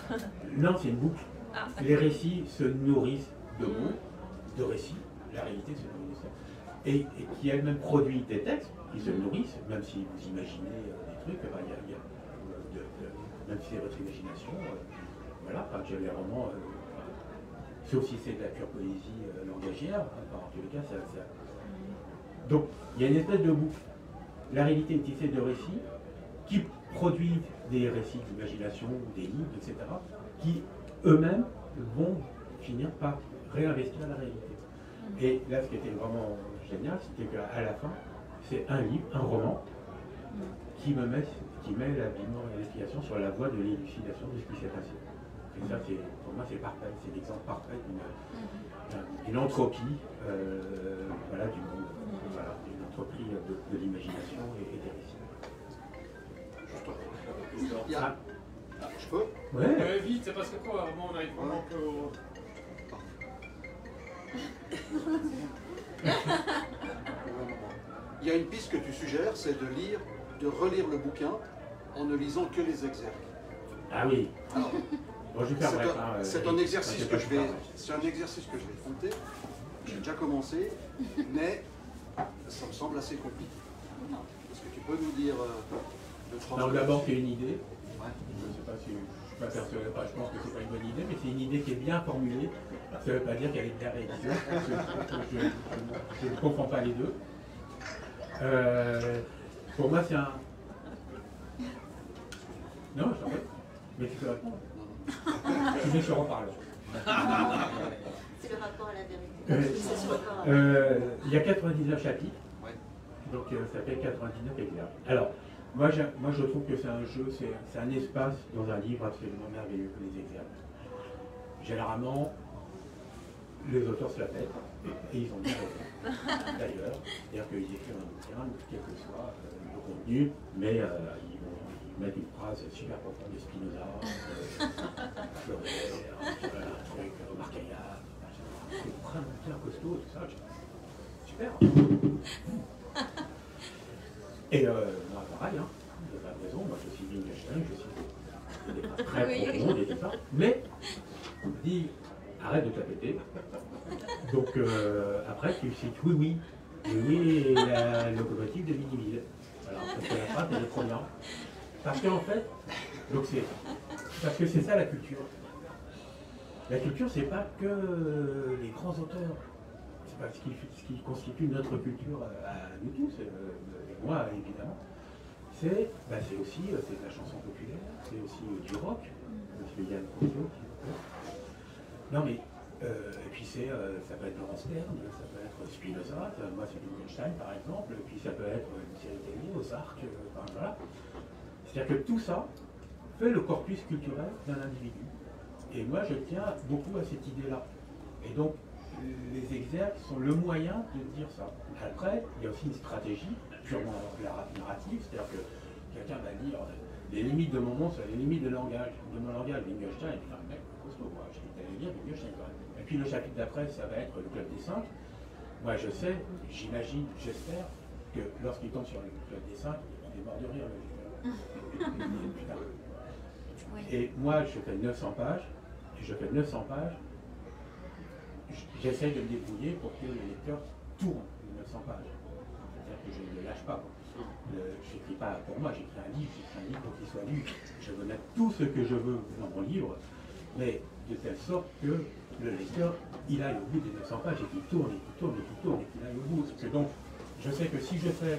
Non, c'est une boucle. Ah, les récits se nourrissent de mots, de récits, la réalité se nourrit de ça, et qui elle-même produit des textes qui se nourrissent, même si vous imaginez des trucs, ben, même si c'est votre imagination, voilà, enfin, les romans, sauf si c'est de la pure poésie langagière, en tous les cas, ça. Donc, il y a une espèce de boucle. La réalité est tissée de récits qui produisent des récits d'imagination, des livres, etc., qui eux-mêmes vont finir par réinvestir la réalité. Et là, ce qui était vraiment génial, c'était qu'à la fin, c'est un livre, un roman, qui met l'habillement et l'explication sur la voie de l'élucidation de ce qui s'est passé. Et ça, pour moi, c'est parfait, c'est l'exemple parfait d'une entropie voilà, du monde, voilà, une entropie de l'imagination et des récits. Je peux? Ouais. Vite, c'est parce que quoi, on arrive vraiment que au... Il y a une piste que tu suggères, c'est de relire le bouquin en ne lisant que les exergues. Ah oui. Alors, bon, je vais faire bref, c'est un exercice que je vais tenter. J'ai déjà commencé, mais ça me semble assez compliqué. Est-ce que tu peux nous dire Alors d'abord, c'est une idée. Ouais. Je ne sais pas si je m'apercevais pas, je pense que c'est pas une bonne idée, mais c'est une idée qui est bien formulée. Ça ne veut pas dire qu'elle est bien réalisée. Je ne confonds pas les deux. Pour moi, c'est un... Non, je t'en prie. Mais tu peux répondre. Je vais sur reparler. C'est le rapport à la vérité. Il y a 99 chapitres, donc ça fait 99 exemplaires. Alors, moi je trouve que c'est un jeu, c'est un espace dans un livre absolument merveilleux que les exergues. Généralement, les auteurs se la pètent, et ils ont bien raison, d'ailleurs. C'est-à-dire qu'ils écrivent un bouquin, quel que soit le contenu, mais ils mettent une phrase super profonde de Spinoza, Flaubert, un truc, Marcaillard, c'est vraiment bien costaud, tout ça, super. Et moi, pareil, hein, il n'y a pas de raison, moi je suis Wittgenstein, je suis des phrases très profondes et tout ça, mais on me dit, arrête de te la péter. Donc après tu cites oui, et la locomotive de Miniville. Alors, parce que la phrase elle est trop bien. Parce qu'en fait, parce que c'est ça la culture. La culture, c'est pas que les grands auteurs. C'est pas ce qui constitue notre culture à nous tous, et moi évidemment. C'est aussi de la chanson populaire, c'est aussi du rock, parce qu'il y a le Prodio qui non mais, et puis ça peut être Laurence Stern, ça peut être Spinoza, moi c'est Wittgenstein par exemple, et puis ça peut être une série télé, Ozark, enfin voilà. C'est-à-dire que tout ça fait le corpus culturel d'un individu. Et moi je tiens beaucoup à cette idée-là. Et donc les exergues sont le moyen de dire ça. Après, il y a aussi une stratégie purement narrative, c'est-à-dire que quelqu'un va dire les limites de mon monde, c'est les limites de mon langage, Wittgenstein, et puis un mec costaud, moi j'ai allé lire Wittgenstein quand même. Et puis le chapitre d'après, ça va être le Club des 5. Moi je sais, j'imagine, j'espère que lorsqu'il tombe sur le Club des 5, il est mort de rire. Putain. Et moi je fais 900 pages, et je fais 900 pages, j'essaie de me débrouiller pour que le lecteur tourne les 900 pages. C'est-à-dire que je ne le lâche pas. Je n'écris pas pour moi, j'écris un livre pour qu'il soit lu. Je veux mettre tout ce que je veux dans mon livre, mais de telle sorte que le lecteur, il aille au bout des 900 pages et qu'il tourne, et qu'il tourne, et qu'il tourne, et qu'il aille au bout. Parce que donc, je sais que si je fais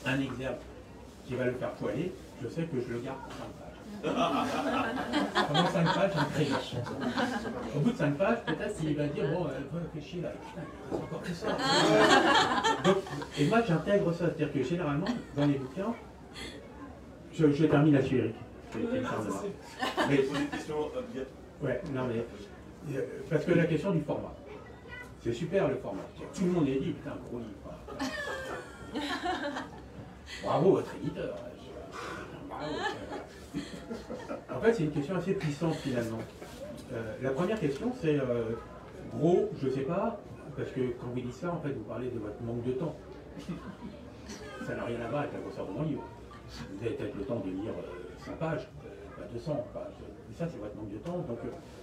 un exergue qui va le faire poiler, je sais que je le garde pour 5 pages. Pendant 5 pages, j'ai un crayon. Au bout de 5 pages, peut-être qu'il va dire, bon, fais chier là, putain, il reste encore que ça. Donc, et moi, j'intègre ça, c'est-à-dire que généralement, dans les bouquins, je termine la suérique. Mais, ouais, non mais, parce que la question du format, c'est super le format. Tout le monde est dit, putain, gros livre. Bravo votre éditeur. Bravo. En fait, c'est une question assez puissante finalement. La première question, c'est gros, je sais pas, parce que quand vous dites ça, en fait, vous parlez de votre manque de temps. Ça n'a rien à voir avec la grosseur de mon livre. Vous avez peut-être le temps de lire 5 pages, pas 200, et ça c'est votre manque de temps, donc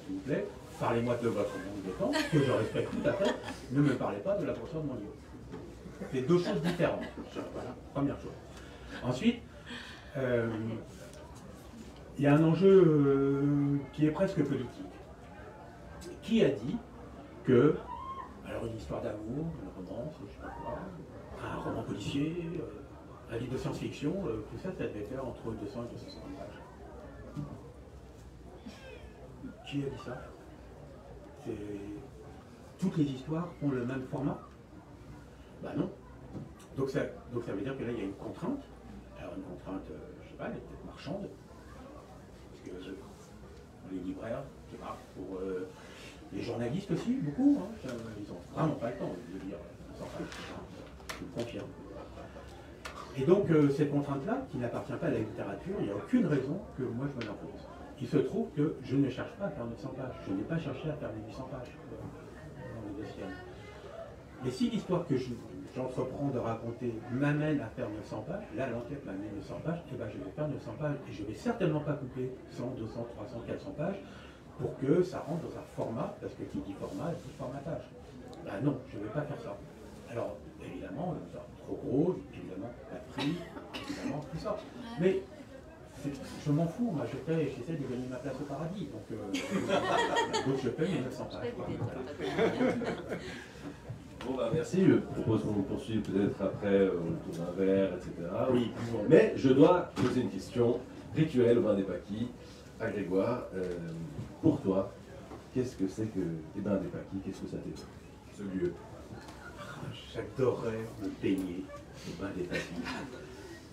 s'il vous plaît, parlez-moi de votre manque de temps, que je respecte tout à fait, ne me parlez pas de la grosseur de mon livre. C'est deux choses différentes, voilà, première chose. Ensuite, il y a un enjeu qui est presque politique. Qui a dit que, alors une histoire d'amour, une romance, je ne sais pas quoi, un roman policier, un livre de science-fiction, tout ça, ça devait faire entre 200 et 250 pages. Qui a dit ça? Toutes les histoires ont le même format? Ben non. Donc ça veut dire que là, il y a une contrainte. Alors une contrainte, je ne sais pas, elle est peut-être marchande. Parce que les libraires, je sais pas, pour les journalistes aussi, beaucoup, hein, ils n'ont vraiment pas le temps de lire 100 pages, je le confirme. Et donc cette contrainte-là, qui n'appartient pas à la littérature, il n'y a aucune raison que moi je me l'impose. Il se trouve que je ne cherche pas à faire 900 pages, je n'ai pas cherché à faire les 800 pages dans les dossiers. Et si l'histoire que j'entreprends de raconter m'amène à faire 900 pages, là l'enquête m'amène 900 pages, et ben je vais faire 900 pages, et je ne vais certainement pas couper 100, 200, 300, 400 pages, pour que ça rentre dans un format, parce que qui dit format, dit formatage. Ben non, je ne vais pas faire ça. Alors, évidemment, trop gros, évidemment, pas de prix, évidemment, tout ça. Mais je m'en fous, moi, j'essaie de gagner ma place au paradis, donc je paye mes 900 pages. Bon, bah merci, je propose qu'on poursuive peut-être après autour d'un verre, etc. Oui. Mais je dois poser une question rituelle au Bain des Paquis à Grégoire. Pour toi, qu'est-ce que c'est que les Bains des Paquis? Qu'est-ce que ça t'évoque, ce lieu? J'adorerais me baigner au Bain des Paquis.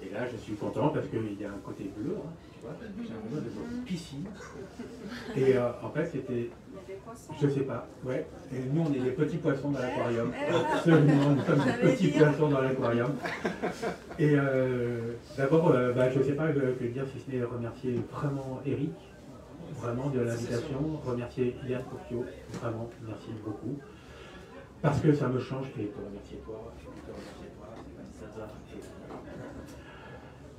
Et là, je suis content parce qu'il y a un côté bleu, hein, tu vois, j'ai un peu de piscine. Et en fait, c'était, je sais pas, ouais. Et nous, on est des petits poissons dans l'aquarium. Absolument, nous sommes des petits poissons dans l'aquarium. Et d'abord, je ne sais pas que dire si ce n'est remercier vraiment Eric, vraiment de l'invitation, remercier Yann Courtiot, vraiment, merci beaucoup. Parce que ça me change, et te remercier toi,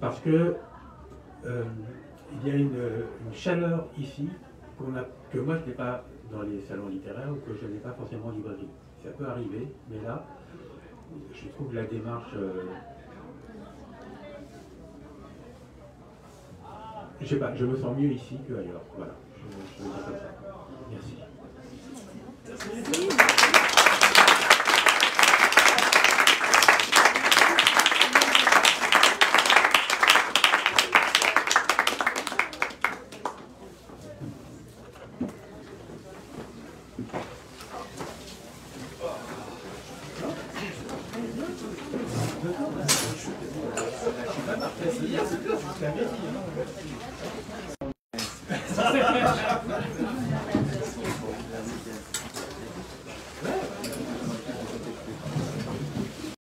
parce que il y a une chaleur ici que moi je n'ai pas dans les salons littéraires ou que je n'ai pas forcément en librairie. Ça peut arriver, mais là, je trouve la démarche... je sais pas, je me sens mieux ici qu'ailleurs. Voilà, je veux dire comme ça. Merci. Merci. Je suis pas